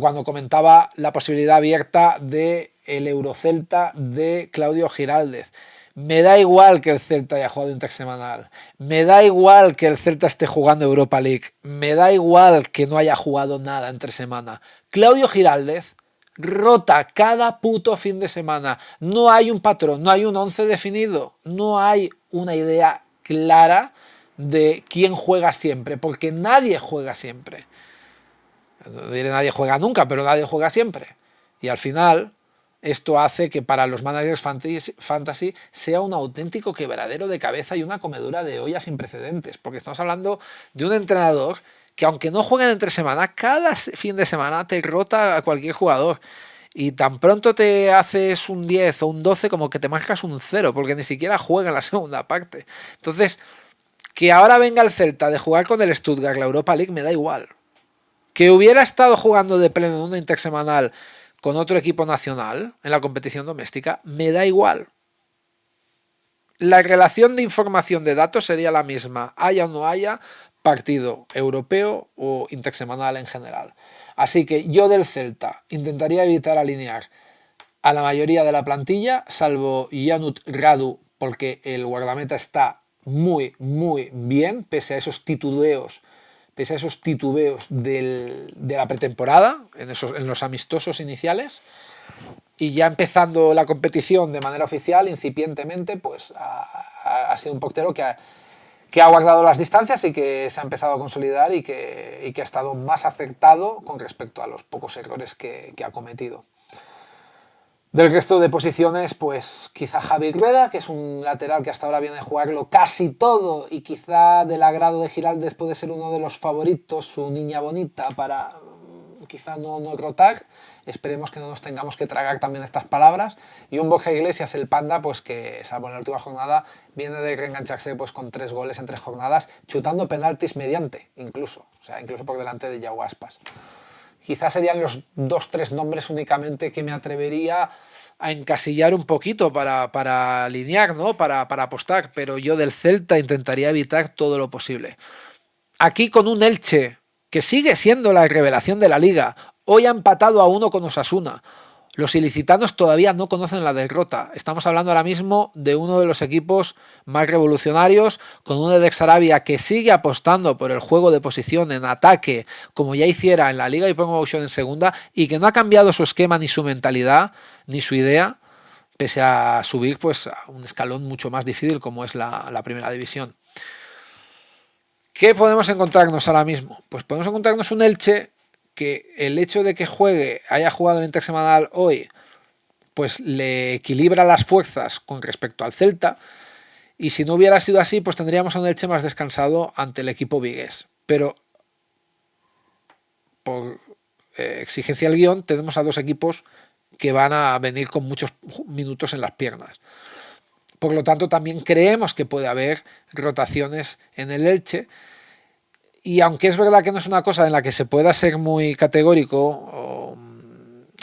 cuando comentaba la posibilidad abierta de el Eurocelta de Claudio Giraldez. Me da igual que el Celta haya jugado intersemanal, me da igual que el Celta esté jugando Europa League, me da igual que no haya jugado nada entre semana. Claudio Giraldez rota cada puto fin de semana. No hay un patrón, no hay un 11 definido, no hay una idea clara de quién juega siempre, porque nadie juega siempre. No diré nadie juega nunca, pero nadie juega siempre. Y al final, esto hace que para los managers fantasy sea un auténtico quebradero de cabeza y una comedura de olla sin precedentes, porque estamos hablando de un entrenador que, aunque no jueguen entre semana, cada fin de semana te rota a cualquier jugador. Y tan pronto te haces un 10 o un 12 como que te marcas un 0, porque ni siquiera juega en la segunda parte. Entonces, que ahora venga el Celta de jugar con el Stuttgart la Europa League me da igual. Que hubiera estado jugando de pleno en una intersemanal con otro equipo nacional en la competición doméstica, me da igual. La relación de información de datos sería la misma, haya o no haya partido europeo o intersemanal en general. Así que yo del Celta intentaría evitar alinear a la mayoría de la plantilla, salvo Janut Radu, porque el guardameta está muy, muy bien, pese a esos titubeos de la pretemporada, en los amistosos iniciales, y ya empezando la competición de manera oficial, incipientemente, pues ha sido un portero que ha guardado las distancias y que se ha empezado a consolidar y que ha estado más acertado con respecto a los pocos errores que ha cometido. Del resto de posiciones, pues quizá Javi Rueda, que es un lateral que hasta ahora viene a jugarlo casi todo y quizá del agrado de Giraldez puede ser uno de los favoritos, su niña bonita, para quizá no rotar. Esperemos que no nos tengamos que tragar también estas palabras. Y un Borja Iglesias, el Panda, pues que salvo en la última jornada viene de reengancharse pues con 3 goles en 3 jornadas, chutando penaltis mediante, incluso por delante de Yago Aspas. Quizás serían los 2-3 nombres únicamente que me atrevería a encasillar un poquito para alinear, ¿no? Para apostar, pero yo del Celta intentaría evitar todo lo posible. Aquí con un Elche, que sigue siendo la revelación de la Liga, hoy ha empatado a 1 con Osasuna. Los ilicitanos todavía no conocen la derrota. Estamos hablando ahora mismo de uno de los equipos más revolucionarios, con un Edex Arabia que sigue apostando por el juego de posición en ataque, como ya hiciera en la Liga y Promotion en segunda, y que no ha cambiado su esquema ni su mentalidad, ni su idea, pese a subir pues, a un escalón mucho más difícil como es la primera división. ¿Qué podemos encontrarnos ahora mismo? Pues podemos encontrarnos un Elche que el hecho de que haya jugado en intersemanal hoy, pues le equilibra las fuerzas con respecto al Celta, y si no hubiera sido así, pues tendríamos a un Elche más descansado ante el equipo vigués. Pero por exigencia del guión, tenemos a 2 equipos que van a venir con muchos minutos en las piernas. Por lo tanto, también creemos que puede haber rotaciones en el Elche. Y aunque es verdad que no es una cosa en la que se pueda ser muy categórico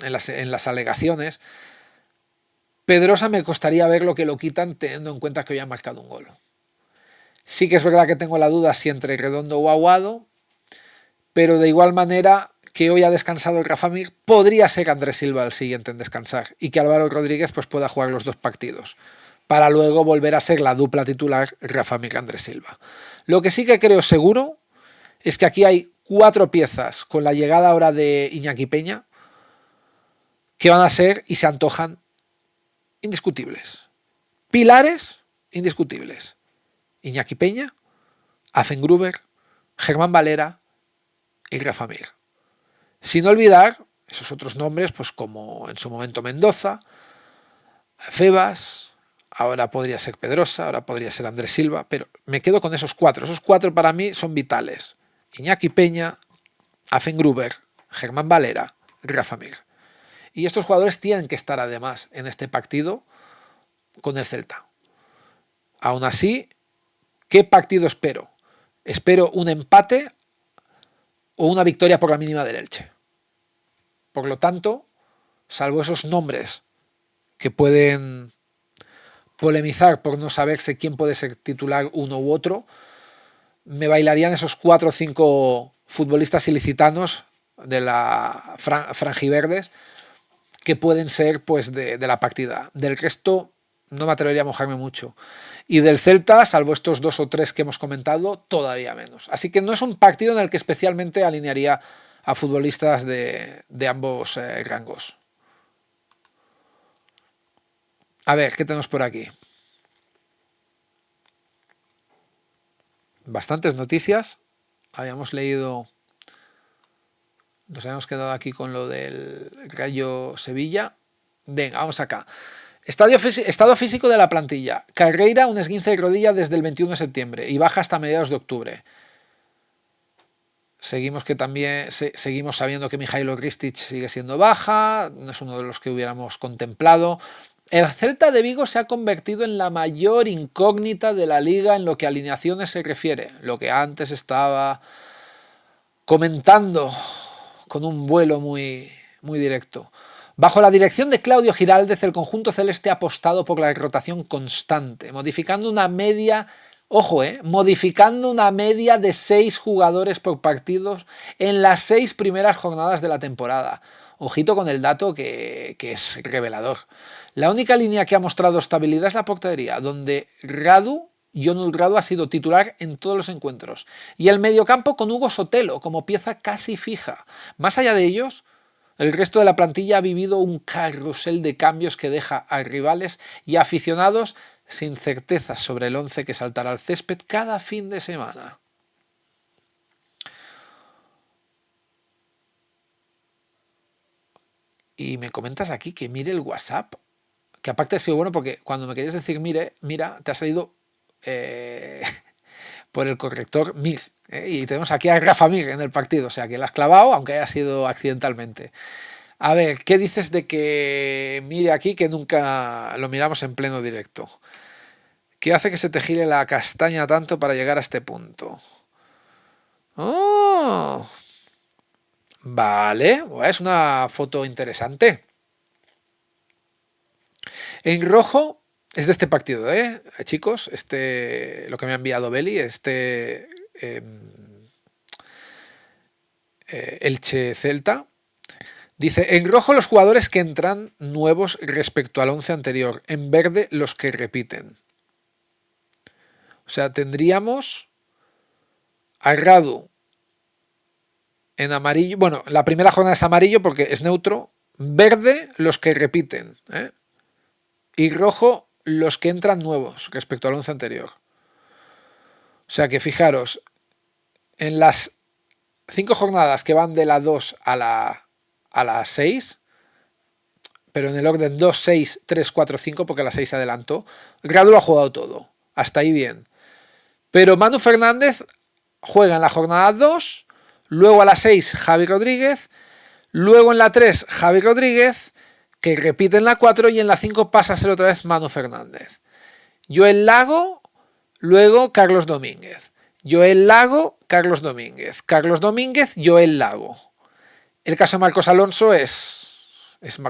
en las alegaciones, Pedrosa me costaría ver lo que lo quitan teniendo en cuenta que hoy han marcado un gol. Sí que es verdad que tengo la duda si entre Redondo o Aguado, pero de igual manera que hoy ha descansado el Rafa Mir, podría ser Andrés Silva el siguiente en descansar y que Álvaro Rodríguez pues pueda jugar los 2 partidos para luego volver a ser la dupla titular Rafa Mir-Andrés Silva. Lo que sí que creo seguro es que aquí hay 4 piezas con la llegada ahora de Iñaki Peña que van a ser y se antojan indiscutibles. Pilares indiscutibles. Iñaki Peña, Afengruber, Germán Valera y Rafa Mir. Sin olvidar esos otros nombres, pues como en su momento Mendoza, Febas, ahora podría ser Pedrosa, ahora podría ser Andrés Silva, pero me quedo con esos 4. Esos 4 para mí son vitales. Iñaki Peña, Afengruber, Germán Valera, Rafa Mir. Y estos jugadores tienen que estar además en este partido con el Celta. Aún así, ¿qué partido espero? Espero un empate o una victoria por la mínima del Elche. Por lo tanto, salvo esos nombres que pueden polemizar por no saberse quién puede ser titular uno u otro, me bailarían esos 4 o 5 futbolistas ilicitanos de la franjiverdes que pueden ser pues de la partida. Del resto no me atrevería a mojarme mucho. Y del Celta, salvo estos 2 o 3 que hemos comentado, todavía menos. Así que no es un partido en el que especialmente alinearía a futbolistas de ambos rangos. A ver, ¿qué tenemos por aquí? Bastantes noticias. Habíamos leído... Nos habíamos quedado aquí con lo del Rayo Sevilla. Venga, vamos acá. Estado físico de la plantilla. Carreira, un esguince de rodilla desde el 21 de septiembre y baja hasta mediados de octubre. Seguimos sabiendo que Mijailo Krstić sigue siendo baja, no es uno de los que hubiéramos contemplado. El Celta de Vigo se ha convertido en la mayor incógnita de la liga en lo que a alineaciones se refiere, lo que antes estaba comentando con un vuelo muy directo. Bajo la dirección de Claudio Giraldez, el conjunto celeste ha apostado por la rotación constante, modificando una media, modificando una media de 6 jugadores por partidos en las 6 primeras jornadas de la temporada. Ojito con el dato que es revelador. La única línea que ha mostrado estabilidad es la portería, donde Jon Radu ha sido titular en todos los encuentros. Y el mediocampo con Hugo Sotelo como pieza casi fija. Más allá de ellos, el resto de la plantilla ha vivido un carrusel de cambios que deja a rivales y aficionados sin certezas sobre el 11 que saltará al césped cada fin de semana. Y me comentas aquí que mire el WhatsApp, que aparte ha sido bueno porque cuando me querías decir mira, te ha salido por el corrector Mig, y tenemos aquí a Rafa Mig en el partido, o sea que la has clavado aunque haya sido accidentalmente. A ver, ¿qué dices de que mire aquí que nunca lo miramos en pleno directo? ¿Qué hace que se te gire la castaña tanto para llegar a este punto? ¡Oh! Vale, es una foto interesante. En rojo es de este partido, chicos, lo que me ha enviado Beli, Elche Celta. Dice, en rojo los jugadores que entran nuevos respecto al 11 anterior, en verde los que repiten. O sea, tendríamos a Radu en amarillo, bueno, la primera jornada es amarillo porque es neutro, verde los que repiten, y rojo los que entran nuevos respecto al 11 anterior. O sea que fijaros, en las 5 jornadas que van de la 2 a la 6, pero en el orden 2, 6, 3, 4, 5, porque a la 6 se adelantó, Radu lo ha jugado todo, hasta ahí bien. Pero Manu Fernández juega en la jornada 2, luego a la 6 Javi Rodríguez, luego en la 3 Javi Rodríguez, que repite en la 4 y en la 5 pasa a ser otra vez Manu Fernández. Joel Lago, luego Carlos Domínguez. Joel Lago, Carlos Domínguez. Carlos Domínguez, Joel Lago. El caso de Marcos Alonso es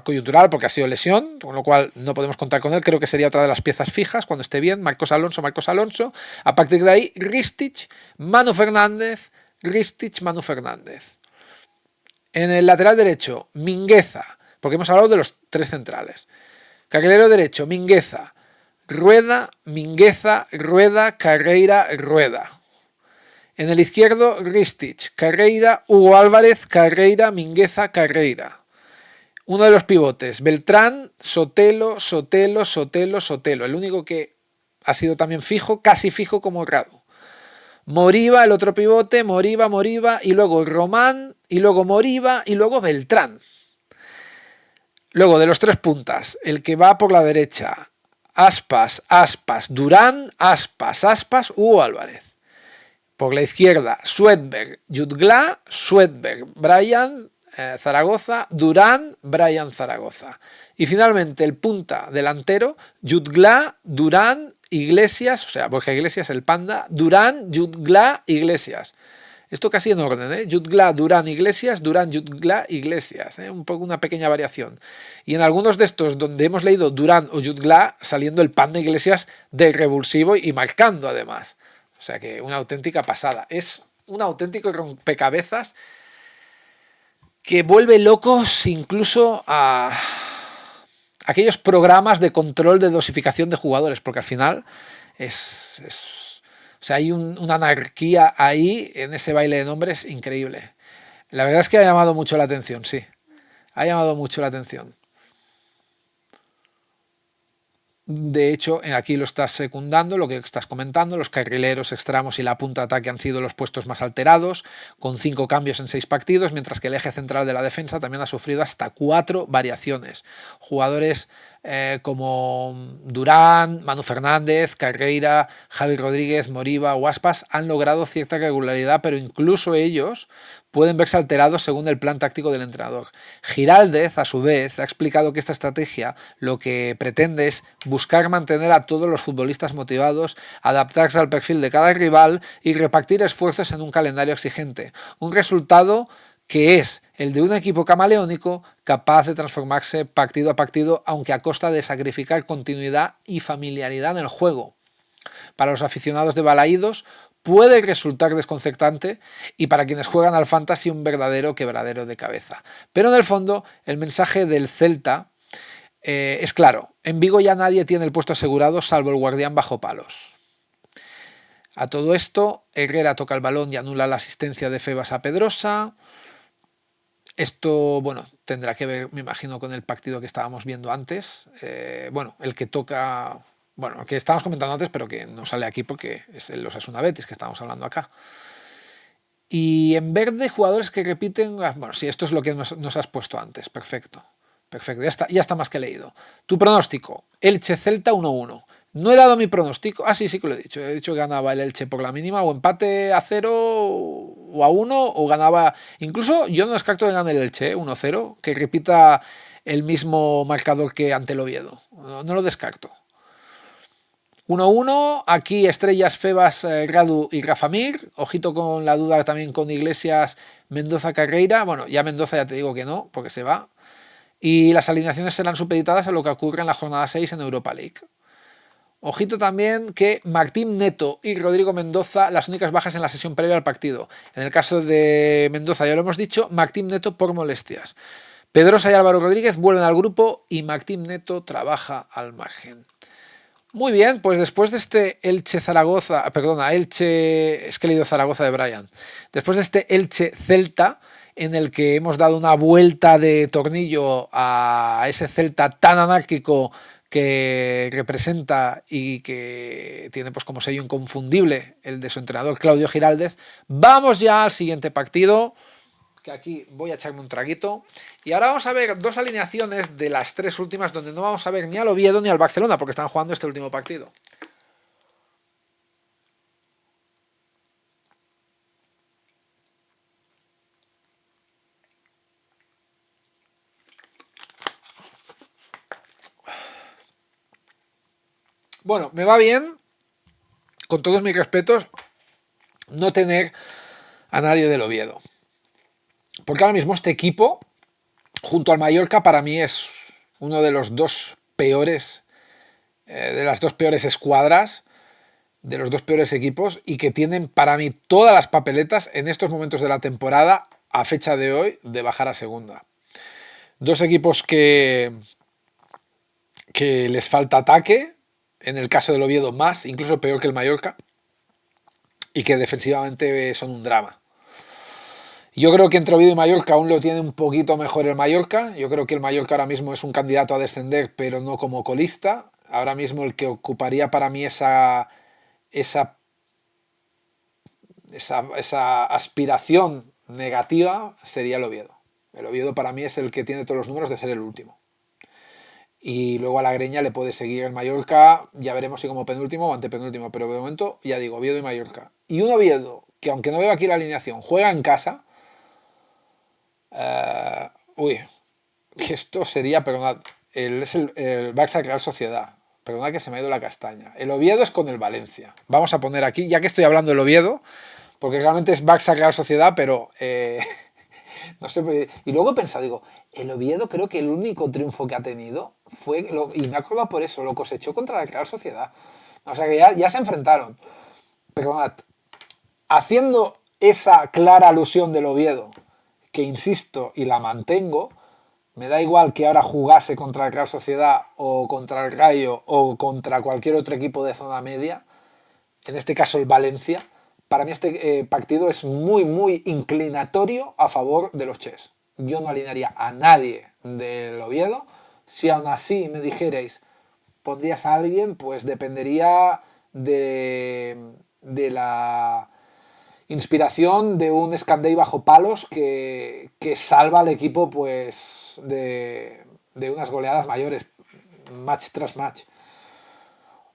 coyuntural porque ha sido lesión, con lo cual no podemos contar con él. Creo que sería otra de las piezas fijas cuando esté bien. Marcos Alonso. A partir de ahí, Krstić, Manu Fernández, Krstić, Manu Fernández. En el lateral derecho, Mingueza, porque hemos hablado de los 3 centrales. Carrilero derecho, Mingueza, Rueda, Mingueza, Rueda, Carreira, Rueda. En el izquierdo, Krstić, Carreira, Hugo Álvarez, Carreira, Mingueza, Carreira. Uno de los pivotes, Beltrán, Sotelo. El único que ha sido también fijo, casi fijo como Radu. Moriba, el otro pivote, Moriba, y luego Román, y luego Moriba, y luego Beltrán. Luego, de los 3 puntas, el que va por la derecha, Aspas, Durán, Aspas, Hugo Álvarez. Por la izquierda, Svedberg, Jutgla, Brian, Zaragoza, Durán, Brian, Zaragoza. Y finalmente el punta delantero, Jutgla, Durán, Iglesias, o sea, Borja Iglesias, el panda, Durán, Jutgla, Iglesias. Esto casi en orden, Jutgla, Durán, Iglesias, Durán, Jutgla, Iglesias, un poco una pequeña variación. Y en algunos de estos donde hemos leído Durán o Jutgla, saliendo el panda Iglesias de revulsivo y marcando además. O sea que una auténtica pasada. Es un auténtico rompecabezas que vuelve locos incluso a aquellos programas de control de dosificación de jugadores, porque al final o sea, hay una anarquía ahí en ese baile de nombres increíble. La verdad es que ha llamado mucho la atención, sí. Ha llamado mucho la atención. De hecho, aquí lo estás secundando, lo que estás comentando, los carrileros, extremos y la punta de ataque han sido los puestos más alterados, con 5 cambios en 6 partidos, mientras que el eje central de la defensa también ha sufrido hasta 4 variaciones. Jugadores como Durán, Manu Fernández, Carreira, Javi Rodríguez, Moriba o Aspas han logrado cierta regularidad, pero incluso ellos pueden verse alterados según el plan táctico del entrenador. Giraldez, a su vez, ha explicado que esta estrategia lo que pretende es buscar mantener a todos los futbolistas motivados, adaptarse al perfil de cada rival y repartir esfuerzos en un calendario exigente. Un resultado que es el de un equipo camaleónico capaz de transformarse partido a partido, aunque a costa de sacrificar continuidad y familiaridad en el juego. Para los aficionados de Balaídos puede resultar desconcertante y para quienes juegan al fantasy un verdadero quebradero de cabeza. Pero en el fondo el mensaje del Celta es claro, en Vigo ya nadie tiene el puesto asegurado salvo el guardián bajo palos. A todo esto, Herrera toca el balón y anula la asistencia de Febas a Pedrosa. Esto, bueno, tendrá que ver, me imagino, con el partido que estábamos viendo antes. Bueno, el que toca... Bueno, el que estábamos comentando antes, pero que no sale aquí porque es el Osasuna Betis que estamos hablando acá. Y en verde, jugadores que repiten... Bueno, sí, esto es lo que nos has puesto antes. Perfecto. Perfecto, ya está más que leído. Tu pronóstico, Elche-Celta 1-1. No he dado mi pronóstico. Sí que lo he dicho. He dicho que ganaba el Elche por la mínima, o empate a 0 o a 1, o ganaba... Incluso yo no descarto que gane el Elche, 1-0, que repita el mismo marcador que ante el Oviedo. No lo descarto. 1-1, aquí Estrellas, Febas, Radu y Rafa Mir. Ojito con la duda también con Iglesias, Mendoza, Carreira. Bueno, ya Mendoza ya te digo que no, porque se va. Y las alineaciones serán supeditadas a lo que ocurre en la jornada 6 en Europa League. Ojito también que Martín Neto y Rodrigo Mendoza, las únicas bajas en la sesión previa al partido. En el caso de Mendoza, ya lo hemos dicho, Martín Neto por molestias. Pedrosa y Álvaro Rodríguez vuelven al grupo y Martín Neto trabaja al margen. Muy bien, pues después de este Elche-Zaragoza, Elche, es que he leído Zaragoza de Brian. Después de este Elche-Celta, en el que hemos dado una vuelta de tornillo a ese Celta tan anárquico que representa y que tiene pues como sello inconfundible el de su entrenador Claudio Giraldez, vamos ya al siguiente partido, que aquí voy a echarme un traguito, y ahora vamos a ver 2 alineaciones de las 3 últimas donde no vamos a ver ni al Oviedo ni al Barcelona porque están jugando este último partido. Bueno, me va bien, con todos mis respetos, no tener a nadie del Oviedo. Porque ahora mismo este equipo, junto al Mallorca, para mí es uno de los 2 peores, de las 2 peores escuadras, de los 2 peores equipos, y que tienen para mí todas las papeletas en estos momentos de la temporada, a fecha de hoy, de bajar a segunda. 2 equipos que les falta ataque, en el caso del Oviedo más, incluso peor que el Mallorca, y que defensivamente son un drama. Yo creo que entre Oviedo y Mallorca aún lo tiene un poquito mejor el Mallorca. Yo creo que el Mallorca ahora mismo es un candidato a descender, pero no como colista. Ahora mismo el que ocuparía para mí esa aspiración negativa sería el Oviedo. El Oviedo para mí es el que tiene todos los números de ser el último. Y luego a la greña le puede seguir el Mallorca, ya veremos si como penúltimo o antepenúltimo, pero de momento ya digo, Oviedo y Mallorca. Y un Oviedo que, aunque no veo aquí la alineación, juega en casa. Que esto sería, perdonad, es el Barça Real Sociedad. Perdonad que se me ha ido la castaña. El Oviedo es con el Valencia. Vamos a poner aquí, ya que estoy hablando del Oviedo, porque realmente es Barça Real Sociedad, pero no sé. Y luego he pensado, digo, el Oviedo creo que el único triunfo que ha tenido fue, y me acuerdo por eso, lo cosechó contra la Real Sociedad. O sea que ya se enfrentaron. Perdonad, haciendo esa clara alusión del Oviedo, que insisto y la mantengo, Me da igual que ahora jugase contra el Real Sociedad o contra el Rayo o contra cualquier otro equipo de zona media, en este caso el Valencia. Para mí este partido es muy, muy inclinatorio a favor de los Ches. Yo no alinearía a nadie del Oviedo. Si aún así me dijerais, pondrías a alguien, pues dependería de la inspiración de un Scandey bajo palos que salva al equipo pues de unas goleadas mayores, match tras match.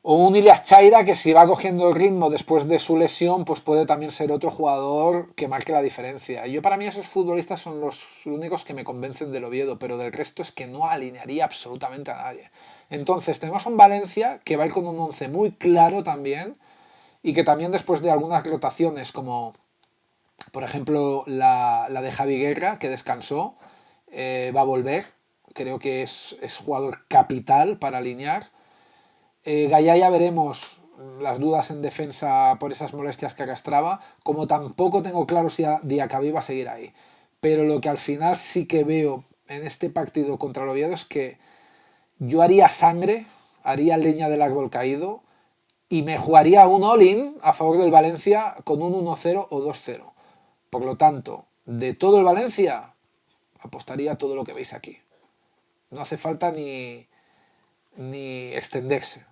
O un Ilias Chaira que si va cogiendo el ritmo después de su lesión, pues puede también ser otro jugador que marque la diferencia. Yo para mí esos futbolistas son los únicos que me convencen del Oviedo, pero del resto es que no alinearía absolutamente a nadie. Entonces tenemos un Valencia que va a ir con un 11 muy claro también y que también después de algunas rotaciones como por ejemplo la de Javi Guerra que descansó, va a volver. Creo que es jugador capital para alinear. Gallá ya veremos las dudas en defensa por esas molestias que arrastraba, como tampoco tengo claro si Diacabí va a seguir ahí. Pero lo que al final sí que veo en este partido contra el Oviedo es que yo haría sangre, haría leña del árbol caído y me jugaría un all-in a favor del Valencia con un 1-0 o 2-0. Por lo tanto, de todo el Valencia, apostaría todo lo que veis aquí. No hace falta ni extenderse.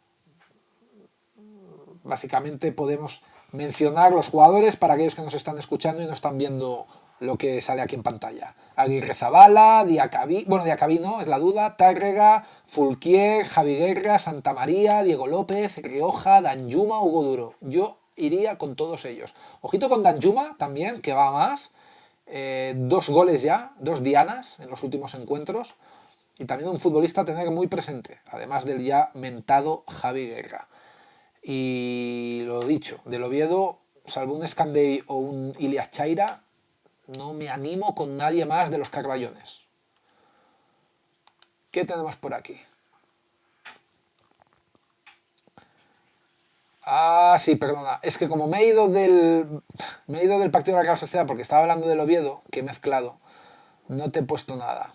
Básicamente podemos mencionar los jugadores para aquellos que nos están escuchando y no están viendo lo que sale aquí en pantalla. Aguirre Zabala, Diacabí, bueno, Diacabí no, es la duda, Tárrega, Fulquier, Javi Guerra, Santa María, Diego López, Rioja, Danjuma, Hugo Duro. Yo iría con todos ellos. Ojito con Danjuma también, que va más. 2 goles ya, 2 dianas en los últimos encuentros. Y también un futbolista a tener muy presente, además del ya mentado Javi Guerra. Y lo dicho, del Oviedo, salvo un Scandey o un Ilias Chaira, no me animo con nadie más de los Carballones. ¿Qué tenemos por aquí? Ah, sí, perdona. Es que como me he ido del partido de la Real Sociedad porque estaba hablando del Oviedo, que he mezclado, no te he puesto nada.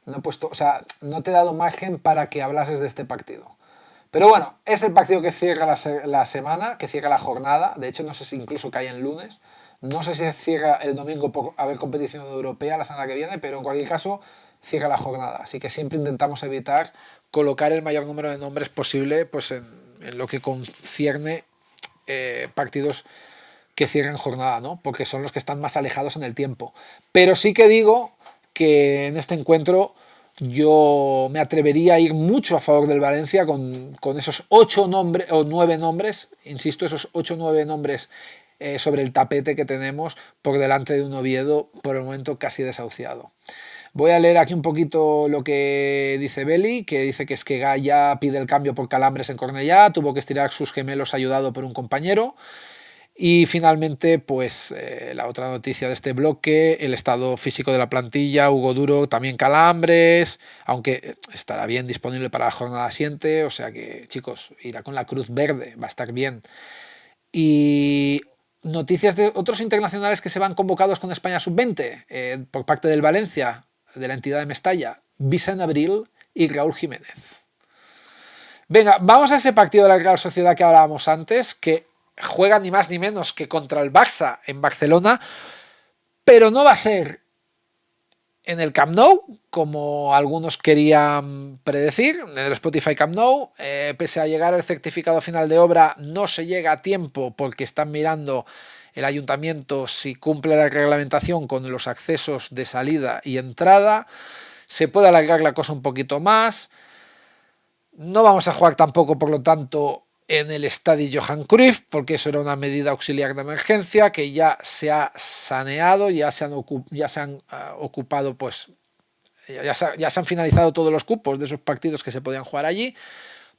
No he puesto, o sea, no te he dado margen para que hablases de este partido. Pero bueno, es el partido que cierra la semana, que cierra la jornada. De hecho, no sé si incluso cae en lunes. No sé si cierra el domingo por haber competición europea la semana que viene, pero en cualquier caso cierra la jornada. Así que siempre intentamos evitar colocar el mayor número de nombres posible pues en lo que concierne partidos que cierren jornada, ¿no? Porque son los que están más alejados en el tiempo. Pero sí que digo que en este encuentro yo me atrevería a ir mucho a favor del Valencia con esos 8 nombres o 9 nombres, insisto, esos 8 o 9 nombres sobre el tapete que tenemos por delante de un Oviedo por el momento casi desahuciado. Voy a leer aquí un poquito lo que dice Beli, que dice que es que Gaya pide el cambio por calambres en Cornellá, tuvo que estirar sus gemelos ayudado por un compañero. Y finalmente, pues la otra noticia de este bloque, el estado físico de la plantilla, Hugo Duro también calambres, aunque estará bien disponible para la jornada siguiente, o sea que chicos, irá con la cruz verde, va a estar bien. Y noticias de otros internacionales que se van convocados con España sub-20 por parte del Valencia, de la entidad de Mestalla, Vicent Abril y Raúl Jiménez. Venga, vamos a ese partido de la Real Sociedad que hablábamos antes, que juega ni más ni menos que contra el Barça en Barcelona, pero no va a ser en el Camp Nou, como algunos querían predecir, en el Spotify Camp Nou. Pese a llegar el certificado final de obra, no se llega a tiempo porque están mirando el ayuntamiento si cumple la reglamentación con los accesos de salida y entrada. Se puede alargar la cosa un poquito más. No vamos a jugar tampoco, por lo tanto, en el estadio Johan Cruyff, porque eso era una medida auxiliar de emergencia que ya se ha saneado, ya se han ocupado, pues ya se han finalizado todos los cupos de esos partidos que se podían jugar allí.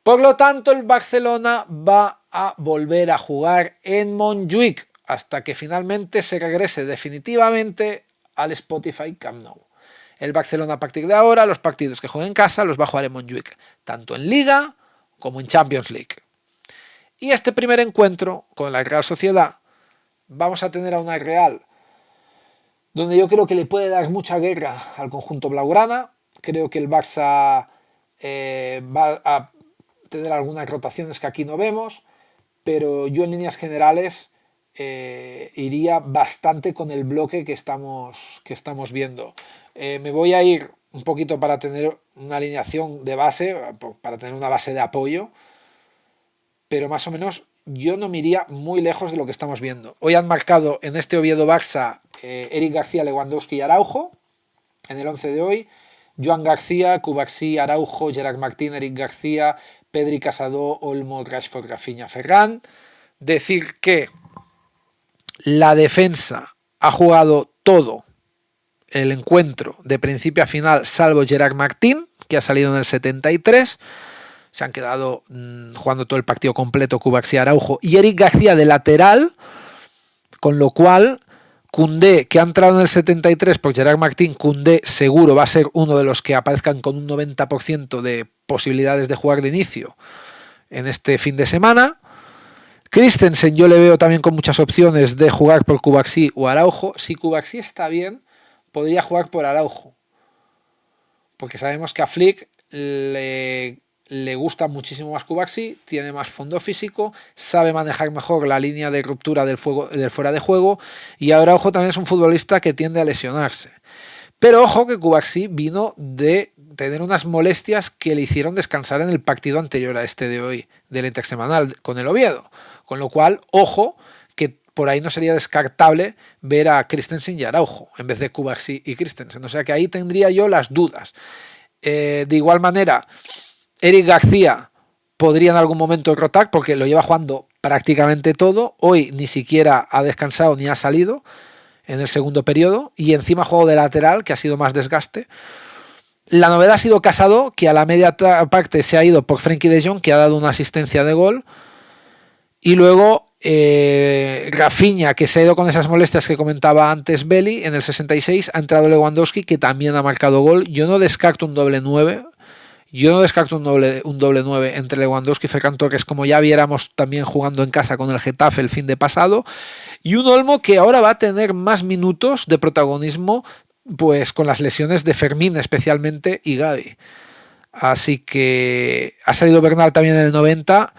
Por lo tanto, el Barcelona va a volver a jugar en Montjuïc hasta que finalmente se regrese definitivamente al Spotify Camp Nou. El Barcelona a partir de ahora, los partidos que juegue en casa los va a jugar en Montjuïc, tanto en Liga como en Champions League. Y este primer encuentro con la Real Sociedad, vamos a tener a una Real donde yo creo que le puede dar mucha guerra al conjunto blaugrana. creo que el Barça va a tener algunas rotaciones que aquí no vemos, pero yo en líneas generales iría bastante con el bloque que estamos viendo. Me voy a ir un poquito para tener una alineación de base, para tener una base de apoyo, pero más o menos yo no me iría muy lejos de lo que estamos viendo. Hoy han marcado en este Oviedo-Barça Eric García, Lewandowski y Araujo, en el 11 de hoy. Joan García, Cubarsí, Araujo, Gerard Martín, Eric García, Pedri, Casado, Olmo, Rashford, Rafinha, Ferran. Decir que la defensa ha jugado todo el encuentro de principio a final, salvo Gerard Martín, que ha salido en el 73. Se han quedado jugando todo el partido completo Cubarsí, Araujo y Eric García de lateral, con lo cual Koundé, que ha entrado en el 73 por Gerard Martín, Koundé seguro va a ser uno de los que aparezcan con un 90% de posibilidades de jugar de inicio en este fin de semana. Christensen yo le veo también con muchas opciones de jugar por Cubarsí o Araujo. Si Cubarsí está bien, podría jugar por Araujo, porque sabemos que a Flick le gusta muchísimo más Cubarsí, tiene más fondo físico, sabe manejar mejor la línea de ruptura del fuera de juego, y Araujo también es un futbolista que tiende a lesionarse. Pero ojo que Cubarsí vino de tener unas molestias que le hicieron descansar en el partido anterior a este de hoy, del intersemanal con el Oviedo. Con lo cual, ojo, que por ahí no sería descartable ver a Christensen y Araujo en vez de Cubarsí y Christensen. O sea que ahí tendría yo las dudas. De igual manera, Eric García podría en algún momento rotar porque lo lleva jugando prácticamente todo. Hoy ni siquiera ha descansado ni ha salido en el segundo periodo, y encima juego de lateral, que ha sido más desgaste. La novedad ha sido Casado, que a la media parte se ha ido por Frenkie de Jong, que ha dado una asistencia de gol, y luego Rafinha, que se ha ido con esas molestias que comentaba antes Belly. En el 66 ha entrado Lewandowski, que también ha marcado gol. Yo no descarto un doble 9. Yo no descarto un doble 9 entre Lewandowski y Ferran Torres, como ya viéramos también jugando en casa con el Getafe el fin de pasado, y un Olmo que ahora va a tener más minutos de protagonismo, pues con las lesiones de Fermín especialmente y Gavi. Así que ha salido Bernal también en el 90.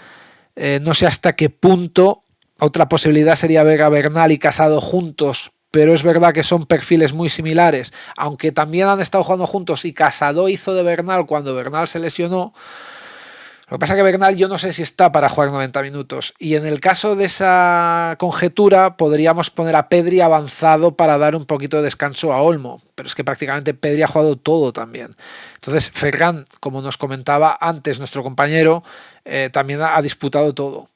No sé hasta qué punto. Otra posibilidad sería ver a Bernal y Casado juntos, pero es verdad que son perfiles muy similares, aunque también han estado jugando juntos y Casado hizo de Bernal cuando Bernal se lesionó. Lo que pasa es que Bernal yo no sé si está para jugar 90 minutos, y en el caso de esa conjetura podríamos poner a Pedri avanzado para dar un poquito de descanso a Olmo, pero es que prácticamente Pedri ha jugado todo también. Entonces Ferran, como nos comentaba antes nuestro compañero, también ha disputado todo.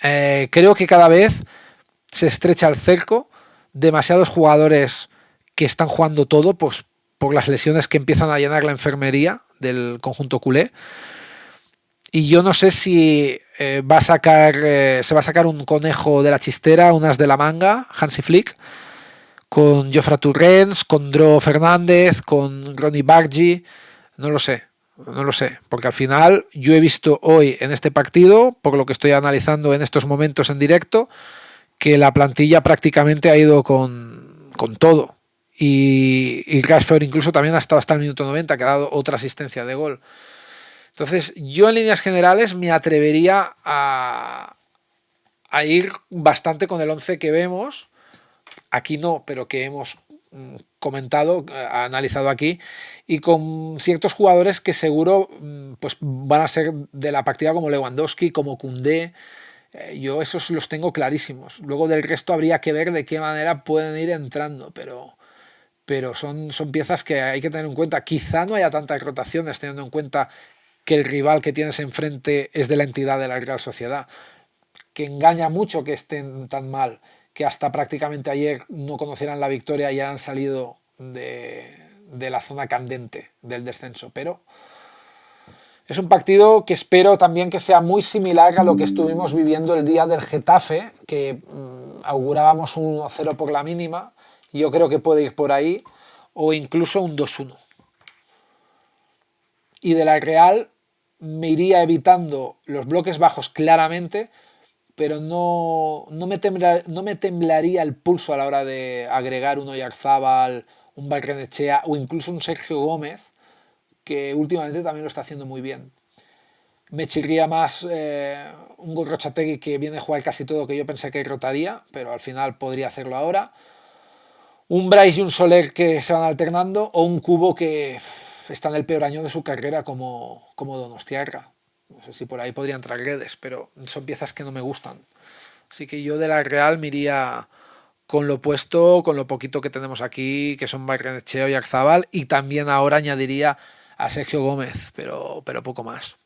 Creo que cada vez se estrecha el cerco, demasiados jugadores que están jugando todo, pues por las lesiones que empiezan a llenar la enfermería del conjunto culé. Y yo no sé si se va a sacar un conejo de la chistera, unas de la manga, Hansi Flick, con Jofre Torrens, con Dro Fernández, con Ronny Bargi. No lo sé, porque al final yo he visto hoy en este partido, por lo que estoy analizando en estos momentos en directo, que la plantilla prácticamente ha ido con todo. Y Rashford incluso también ha estado hasta el minuto 90, que ha dado otra asistencia de gol. Entonces, yo en líneas generales me atrevería a ir bastante con el 11 que vemos. Aquí no, pero que hemos comentado, analizado aquí, y con ciertos jugadores que seguro pues van a ser de la partida, como Lewandowski, como Koundé. Yo esos los tengo clarísimos. Luego del resto habría que ver de qué manera pueden ir entrando, pero son piezas que hay que tener en cuenta. Quizá no haya tantas rotaciones, teniendo en cuenta que el rival que tienes enfrente es de la entidad de la Real Sociedad, que engaña mucho que estén tan mal, que hasta prácticamente ayer no conocieran la victoria y han salido de la zona candente del descenso. Pero es un partido que espero también que sea muy similar a lo que estuvimos viviendo el día del Getafe, que augurábamos un 1-0 por la mínima, y yo creo que puede ir por ahí, o incluso un 2-1. Y de la Real me iría evitando los bloques bajos claramente, pero no me temblaría el pulso a la hora de agregar un Oyarzábal, un Barrenechea o incluso un Sergio Gómez, que últimamente también lo está haciendo muy bien. Me chirría más un Gorrotxategi que viene a jugar casi todo, que yo pensé que rotaría, pero al final podría hacerlo ahora. Un Bryce y un Soler que se van alternando, o un Cubo que está en el peor año de su carrera como Donostiarra. No sé si por ahí podrían entrar Guedes, pero son piezas que no me gustan. Así que yo de la Real me iría con lo opuesto, con lo poquito que tenemos aquí, que son Barrenechea y Arzabal, y también ahora añadiría a Sergio Gómez, pero poco más.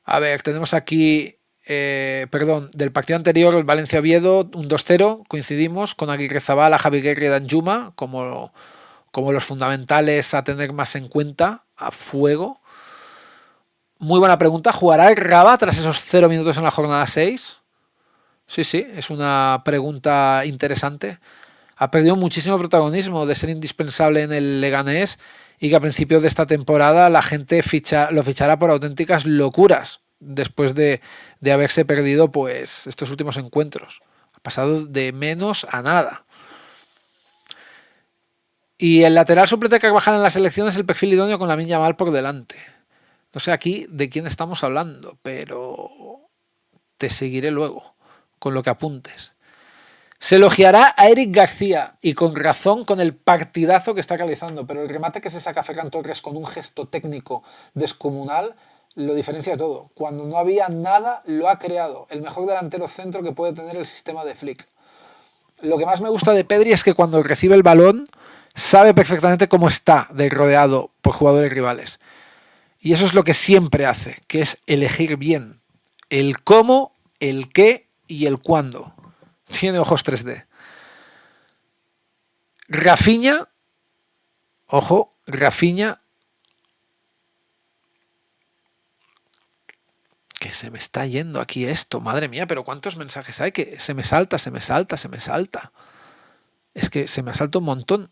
A ver, tenemos aquí, del partido anterior, el Valencia-Oviedo, un 2-0, coincidimos, con Aguirrezabala, Javi Guerra y Danjuma como los fundamentales a tener más en cuenta, a fuego. Muy buena pregunta, ¿jugará el Raba tras esos 0 minutos en la jornada 6? Sí, es una pregunta interesante. Ha perdido muchísimo protagonismo de ser indispensable en el Leganés y que a principios de esta temporada la gente lo fichará por auténticas locuras después de haberse perdido pues estos últimos encuentros. Ha pasado de menos a nada. Y el lateral suplente que Carvajal en la selección es el perfil idóneo con Lamine Yamal por delante. No sé aquí de quién estamos hablando, pero te seguiré luego con lo que apuntes. Se elogiará a Eric García, y con razón, con el partidazo que está realizando, pero el remate que se saca Ferran Torres con un gesto técnico descomunal lo diferencia todo. Cuando no había nada, lo ha creado. El mejor delantero centro que puede tener el sistema de Flick. Lo que más me gusta de Pedri es que cuando recibe el balón sabe perfectamente cómo está rodeado por jugadores rivales. Y eso es lo que siempre hace, que es elegir bien el cómo, el qué y el cuándo. Tiene ojos 3D. Rafinha, ojo, Rafinha, que se me está yendo aquí esto, madre mía, pero cuántos mensajes hay, que se me salta. Es que se me salta un montón.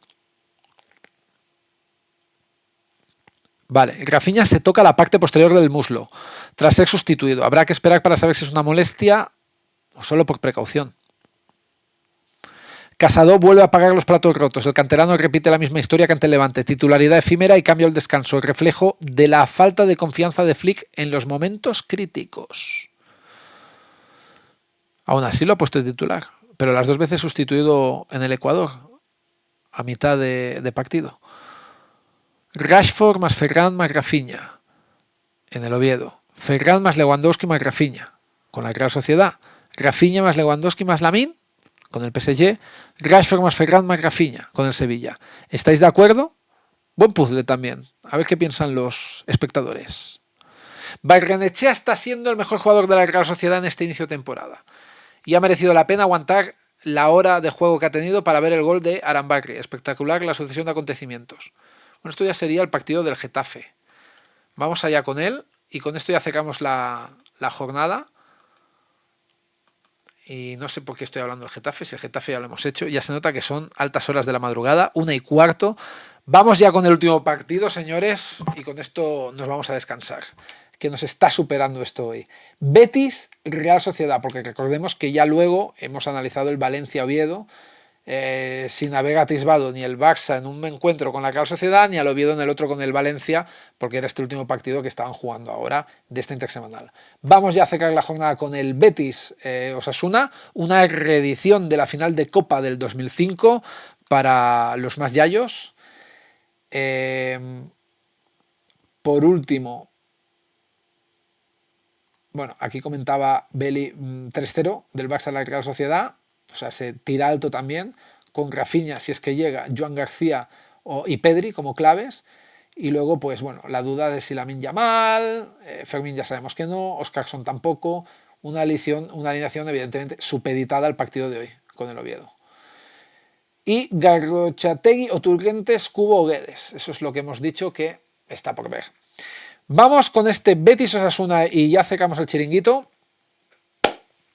Vale, Rafinha se toca la parte posterior del muslo tras ser sustituido. Habrá que esperar para saber si es una molestia o solo por precaución. Casado vuelve a pagar los platos rotos. El canterano repite la misma historia que ante el Levante. Titularidad efímera y cambio al descanso. Reflejo de la falta de confianza de Flick en los momentos críticos. Aún así lo ha puesto de titular, pero las 2 veces sustituido en el Ecuador, a mitad de partido. Rashford más Ferran más Rafinha en el Oviedo. Ferran más Lewandowski más Rafinha con la Real Sociedad. Rafinha más Lewandowski más Lamine con el PSG. Rashford más Ferran más Rafinha con el Sevilla. ¿Estáis de acuerdo? Buen puzzle también. A ver qué piensan los espectadores. Barrenechea está siendo el mejor jugador de la Real Sociedad en este inicio de temporada. Y ha merecido la pena aguantar la hora de juego que ha tenido para ver el gol de Arambarri. Espectacular la sucesión de acontecimientos. Bueno, esto ya sería el partido del Getafe. Vamos allá con él y con esto ya cerramos la jornada. Y no sé por qué estoy hablando del Getafe, si el Getafe ya lo hemos hecho. Ya se nota que son altas horas de la madrugada, 1:15. Vamos ya con el último partido, señores, y con esto nos vamos a descansar, que nos está superando esto hoy. Betis, Real Sociedad, porque recordemos que ya luego hemos analizado el Valencia-Oviedo, sin haber atisbado ni el Barça en un encuentro con la Real Sociedad, ni al Oviedo en el otro con el Valencia, porque era este último partido que estaban jugando ahora de esta intersemanal. Vamos ya a cerrar la jornada con el Betis Osasuna, una reedición de la final de Copa del 2005 para los más yayos. Por último, bueno, aquí comentaba Beli 3-0 del Barça a la Real Sociedad. O sea, se tira alto también, con Rafinha, si es que llega, Joan García y Pedri como claves. Y luego, pues bueno, la duda de si Lamine Yamal, Fermín ya sabemos que no, Oscarson tampoco. Una alineación evidentemente supeditada al partido de hoy con el Oviedo. Y Gorrotxategi o Turgentes, Cubo o Guedes. Eso es lo que hemos dicho que está por ver. Vamos con este Betis Osasuna y ya cerramos el chiringuito.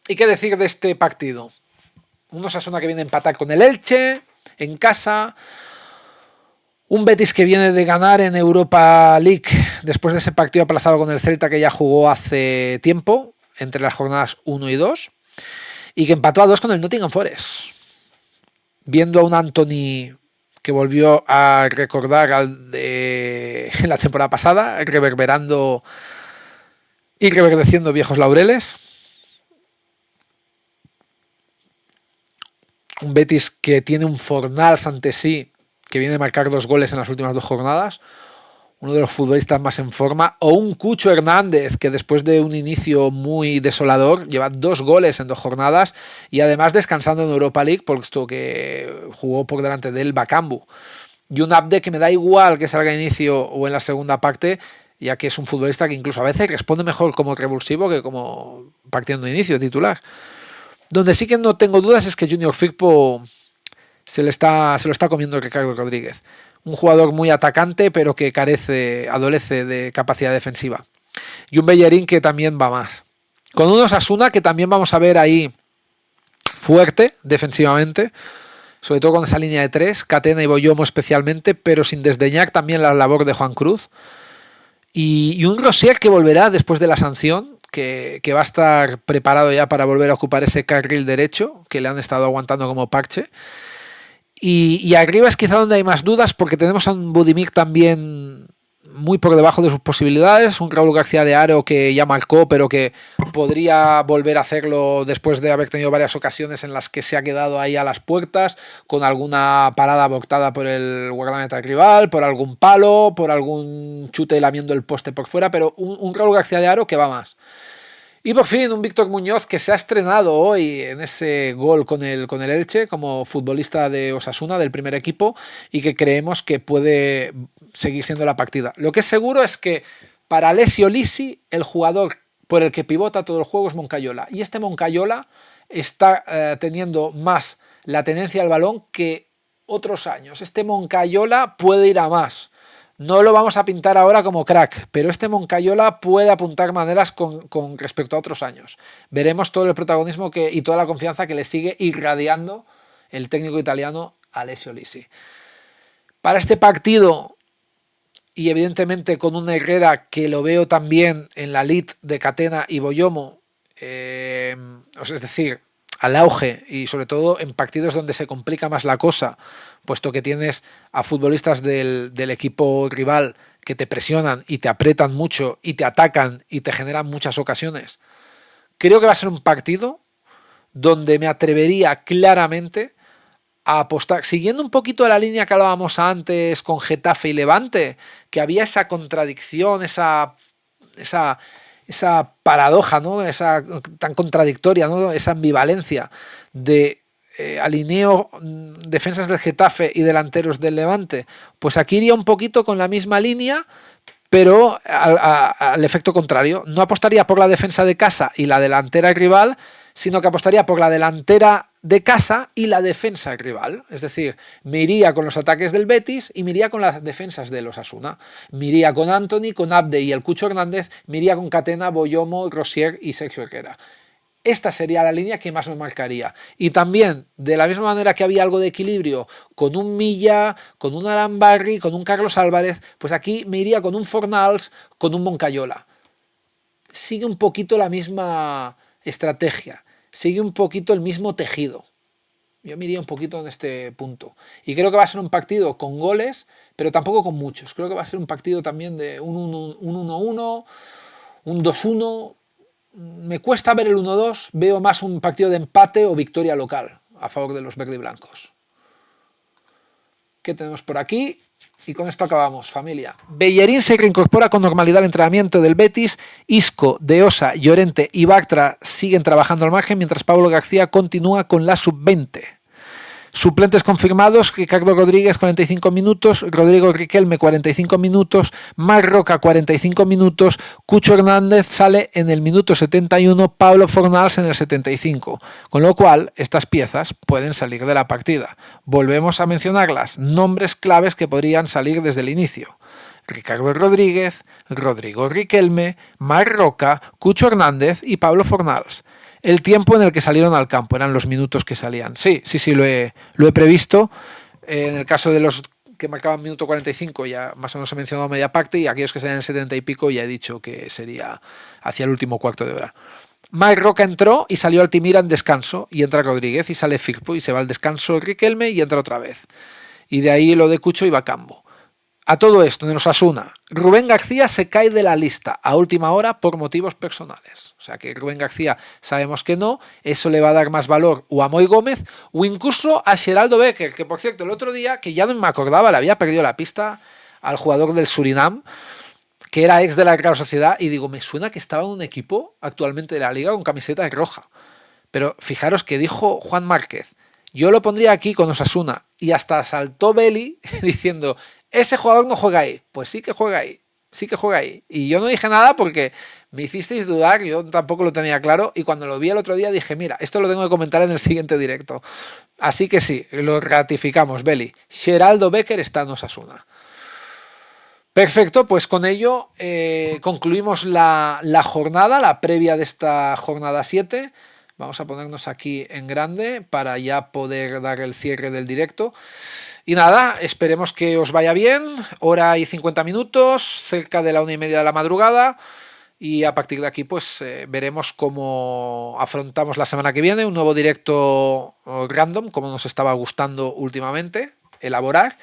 ¿Y qué decir de este partido? Un Osasuna que viene a empatar con el Elche en casa. Un Betis que viene de ganar en Europa League después de ese partido aplazado con el Celta que ya jugó hace tiempo, entre las jornadas 1 y 2. Y que empató a 2 con el Nottingham Forest. Viendo a un Anthony que volvió a recordar al de la temporada pasada, reverberando y reverdeciendo viejos laureles. Un Betis que tiene un Fornals ante sí, que viene a marcar 2 goles en las últimas 2 jornadas, uno de los futbolistas más en forma, o un Cucho Hernández, que después de un inicio muy desolador, lleva 2 goles en 2 jornadas, y además descansando en Europa League, puesto que jugó por delante del Bakambu. Y un Abde que me da igual que salga a inicio o en la segunda parte, ya que es un futbolista que incluso a veces responde mejor como revulsivo que como partiendo de inicio, titular. Donde sí que no tengo dudas es que Junior Firpo se lo está comiendo Ricardo Rodríguez. Un jugador muy atacante, pero que adolece de capacidad defensiva. Y un Bellerín que también va más. Con un Osasuna que también vamos a ver ahí fuerte defensivamente, sobre todo con esa línea de 3, Catena y Boyomo especialmente, pero sin desdeñar también la labor de Juan Cruz. Y un Rosier que volverá después de la sanción, que va a estar preparado ya para volver a ocupar ese carril derecho que le han estado aguantando como parche. Y arriba es quizá donde hay más dudas, porque tenemos a un Budimir también muy por debajo de sus posibilidades, un Raúl García de Haro que ya marcó, pero que podría volver a hacerlo después de haber tenido varias ocasiones en las que se ha quedado ahí a las puertas, con alguna parada abortada por el guardameta rival, por algún palo, por algún chute lamiendo el poste por fuera, pero un Raúl García de Haro que va más. Y por fin un Víctor Muñoz que se ha estrenado hoy en ese gol con el Elche como futbolista de Osasuna, del primer equipo, y que creemos que puede seguir siendo la partida. Lo que es seguro es que para Alessio Lisi el jugador por el que pivota todo el juego es Moncayola. Y este Moncayola está teniendo más la tenencia al balón que otros años. Este Moncayola puede ir a más. No lo vamos a pintar ahora como crack, pero este Moncayola puede apuntar maneras con respecto a otros años. Veremos todo el protagonismo y toda la confianza que le sigue irradiando el técnico italiano Alessio Lisi. Para este partido, y evidentemente con un Herrera que lo veo también en la lid de Catena y Boyomo, es decir, al auge, y sobre todo en partidos donde se complica más la cosa, puesto que tienes a futbolistas del equipo rival que te presionan y te aprietan mucho y te atacan y te generan muchas ocasiones. Creo que va a ser un partido donde me atrevería claramente a apostar, siguiendo un poquito la línea que hablábamos antes con Getafe y Levante, que había esa contradicción, esa paradoja, ¿no? Esa tan contradictoria, ¿no? Esa ambivalencia de alineo defensas del Getafe y delanteros del Levante. Pues aquí iría un poquito con la misma línea, pero al efecto contrario. No apostaría por la defensa de casa y la delantera rival, sino que apostaría por la delantera de casa y la defensa rival. Es decir, me iría con los ataques del Betis y me iría con las defensas del Osasuna. Me iría con Anthony, con Abde y el Cucho Hernández, me iría con Catena, Boyomo, Rosier y Sergio Herrera. Esta sería la línea que más me marcaría. Y también, de la misma manera que había algo de equilibrio con un Milla, con un Arambarri, con un Carlos Álvarez, pues aquí me iría con un Fornals, con un Moncayola. Sigue un poquito la misma estrategia, sigue un poquito el mismo tejido. Yo me iría un poquito en este punto. Y creo que va a ser un partido con goles, pero tampoco con muchos. Creo que va a ser un partido también de un 1-1, un 2-1. Me cuesta ver el 1-2, veo más un partido de empate o victoria local a favor de los verde y blancos. ¿Qué tenemos por aquí? Y con esto acabamos, familia. Bellerín se reincorpora con normalidad al entrenamiento del Betis. Isco, De Osa, Llorente y Bartra siguen trabajando al margen, mientras Pablo García continúa con la sub-20. Suplentes confirmados: Ricardo Rodríguez 45 minutos, Rodrigo Riquelme 45 minutos, Marc Roca 45 minutos, Cucho Hernández sale en el minuto 71, Pablo Fornals en el 75, con lo cual estas piezas pueden salir de la partida. Volvemos a mencionarlas, nombres claves que podrían salir desde el inicio: Ricardo Rodríguez, Rodrigo Riquelme, Marc Roca, Cucho Hernández y Pablo Fornals. El tiempo en el que salieron al campo, eran los minutos que salían. Sí, lo he previsto. En el caso de los que marcaban minuto 45 ya más o menos he mencionado media parte, y aquellos que salían en el 70 y pico ya he dicho que sería hacia el último cuarto de hora. Marc Roca entró y salió Altimira en descanso, y entra Rodríguez y sale Firpo y se va al descanso Riquelme y entra otra vez. y de ahí lo de Cucho y Bacambo. A todo esto, en Osasuna, Rubén García se cae de la lista a última hora por motivos personales. O sea que Rubén García sabemos que no, eso le va a dar más valor o a Moy Gómez o incluso a Geraldo Becker, que por cierto el otro día, que ya no me acordaba, le había perdido la pista al jugador del Surinam, que era ex de la Real Sociedad, y digo, me suena que estaba en un equipo actualmente de la Liga con camiseta roja. Pero fijaros que dijo Juan Márquez, yo lo pondría aquí con Osasuna, y hasta saltó Beli diciendo, ese jugador no juega ahí. Pues sí que juega ahí, sí que juega ahí. Y yo no dije nada porque me hicisteis dudar, yo tampoco lo tenía claro, y cuando lo vi el otro día dije, mira, esto lo tengo que comentar en el siguiente directo. Así que sí, lo ratificamos, Beli. Geraldo Becker está en Osasuna. Perfecto, pues con ello concluimos la jornada, la previa de esta jornada 7. Vamos a ponernos aquí en grande para ya poder dar el cierre del directo. Y nada, esperemos que os vaya bien. Hora y 50 minutos, cerca de la 1:30 de la madrugada. Y a partir de aquí pues veremos cómo afrontamos la semana que viene. Un nuevo directo random, como nos estaba gustando últimamente elaborar.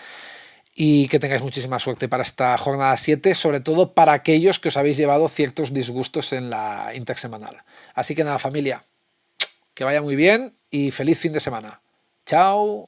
Y que tengáis muchísima suerte para esta jornada 7, sobre todo para aquellos que os habéis llevado ciertos disgustos en la intersemanal. Así que nada, familia, que vaya muy bien y feliz fin de semana. Chao.